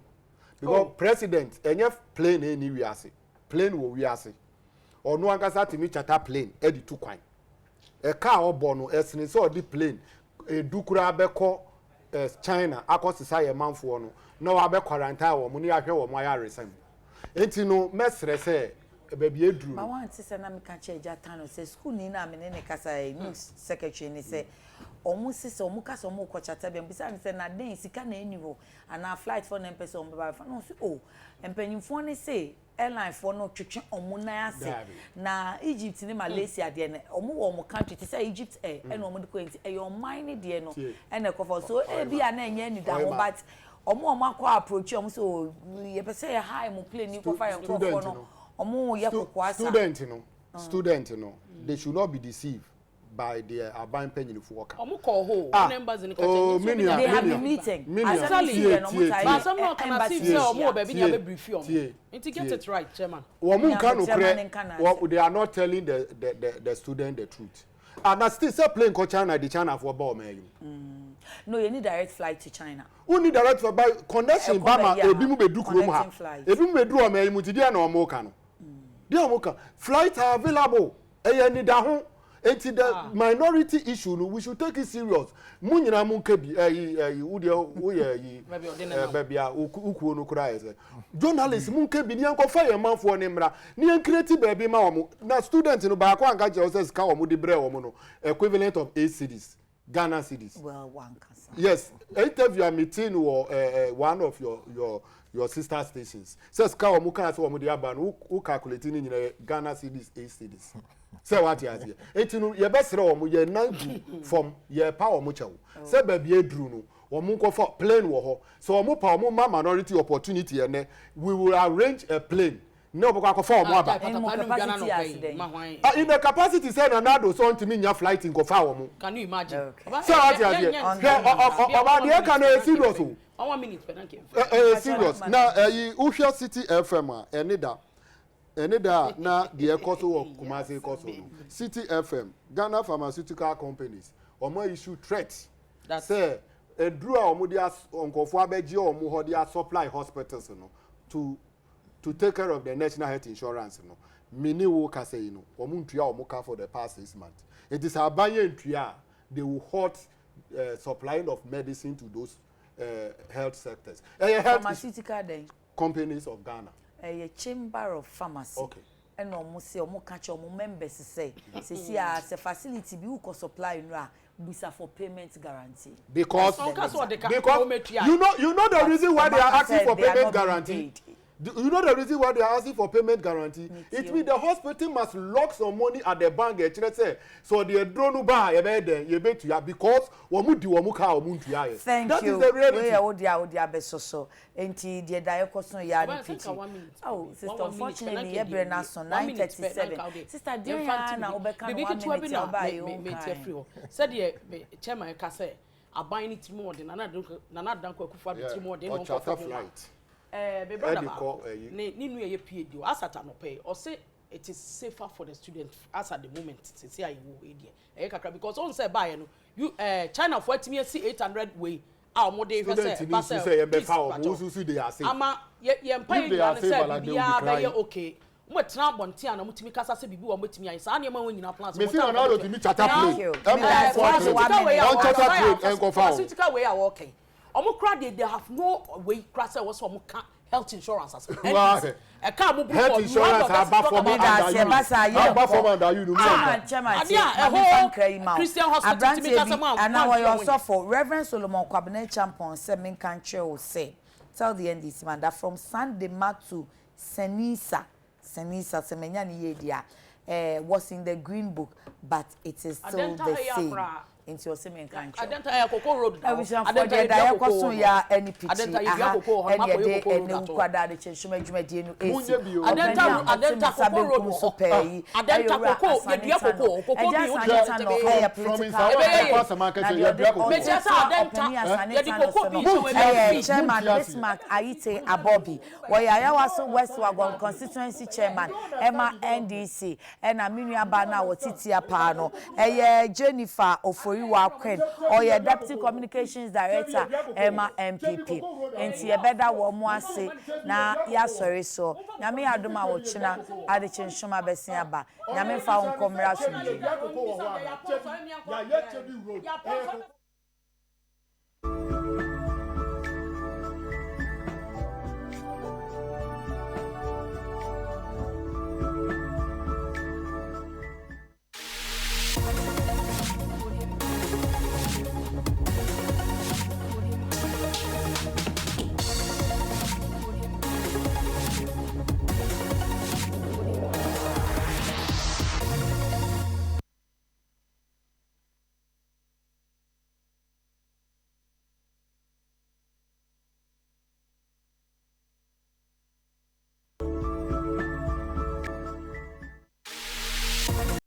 Because president enye plane any we ase. Plane wo we ase. Or no ankasa timi chata plane e di tu kwan. E car obo no esini so di plane e dukura abeko China akosisa ye manfo no. No abe quarantine wo ni ahwe wo mo ya resem. Enti no mesre se baby edru ma wan ti se na me ka che jatano se school ni na me ne kasa news secretary ni se omu sise omu kasa omu ko chata be mbisa ni se na den sika na eni ho ana flight for na person omu ba fa no so oh empanyimfo ni se airline for no twetwe omu na ase na Egypt ni Malaysia de ne omu wo omu country ti say Egypt na omu de ko enti e your mine de no e na ko for so e bia na enye ni da ho but omo akwa approach omo so ye pese ye high mo plane ni ko fire ko no omo ye kokwa sa student no they should not be deceived by their urban penny for work omo call ho members in the they have a meeting actually but some no can see say omo be be brief you to get it right chairman omo kan no they are not telling the student the truth and still say plane ko China the China for ball man no you need direct flight to China only direct flight by connection bama ebi mu bedu krom ha ebi mu bedu o man mu ti dia na omo ka no dia omo ka flight are available ni da ho enti the minority issue no we should take it serious mu nyina mu nka bi wo ye baby a ukuo no kura ese journalist mu nka bi ni ankofa ye manfo ne mra ni en create baby ma omo na student no ba ko anka je o se ska omo de bre omo no equivalent of 8 cities Ghana cities. Well, one kasa. Yes, interview a meeting or one of your sister stations. Says ka omo kan so omo de aba no who calculating in Ghana cities 8 cities. Say what you here. Etinu ye besere omo ye nan from ye pa omo chew. Say baby edru no omo ko for plane wo ho. So omo pa omo minority opportunity ene we will arrange a plane. No because for omo aba. In the capacity say na do so ntimi nya flight in go fa omo. Can you imagine? Say what you here. About the can serious o. 1 minute thank you. Serious. Now Uhia City FM enida na the cost of Kumasi cost City FM Ghana Pharmaceutical Companies omo issue threat that say edru a omo dia onkofo abeji omo ho dia supply hospitals no to take care of the national health insurance no mini wo kase you know omuntua omuka for the past 6 months it is abanye ntua they will halt supplying of medicine to those health sectors pharmaceutical then companies of Ghana a chamber of pharmacy okay and almost say catch members say a facility be who can supply bisa for payment guarantee because you know the reason why they are asking for payment guarantee. You know the reason why they are asking for payment guarantee? It means the hospital must lock some money at the bank. So they don't buy because thank that you. Is the reality. Oh, sister, unfortunately, you're 9:37. Sister, do you said the chairman say I buy it more than another my brother, Ninu ye PhD, as at no pay, or say it is safer for the student as at the moment. Say I will because on say buy you China for me see 800 way. Our more day say ama ye empire say okay. Mo tran bonti ana mutimi kasa se bibi wo mutimi ayi sa na ma won nyina plans me see na do timi chata play pharmaceutical way are working omo kra they have no way kra say was omo health insurance as e ka mo health insurance aba for me that you no Christian hospital timi kasa ma and now you suffer Reverend Solomon Kwabene Champon say men can say tell the NDC man that from Sunday to Senisa semenya ni yedia was in the green book but it is still the same into your semen country Adenta Cocoa Road Adenta Koso ya NPT kwada de chenshuma dwumadie no esi Adenta Cocoa Road so pay Adenta Cocoa ye dua cocoa bi from inside market ye dua cocoa ye di cocoa bi so we chairman Bismarck Ayite Abobi Yayawaso West Wagon constituency chairman Emma NDC na minua ba na wotitia pa no Jennifer Oforiwa Queen or your deputy communications director Emma MPP enti ye beda wo mo ase na ya sori so nyame adoma wo china Adekye Nsroma besin aba nyame fa won komra so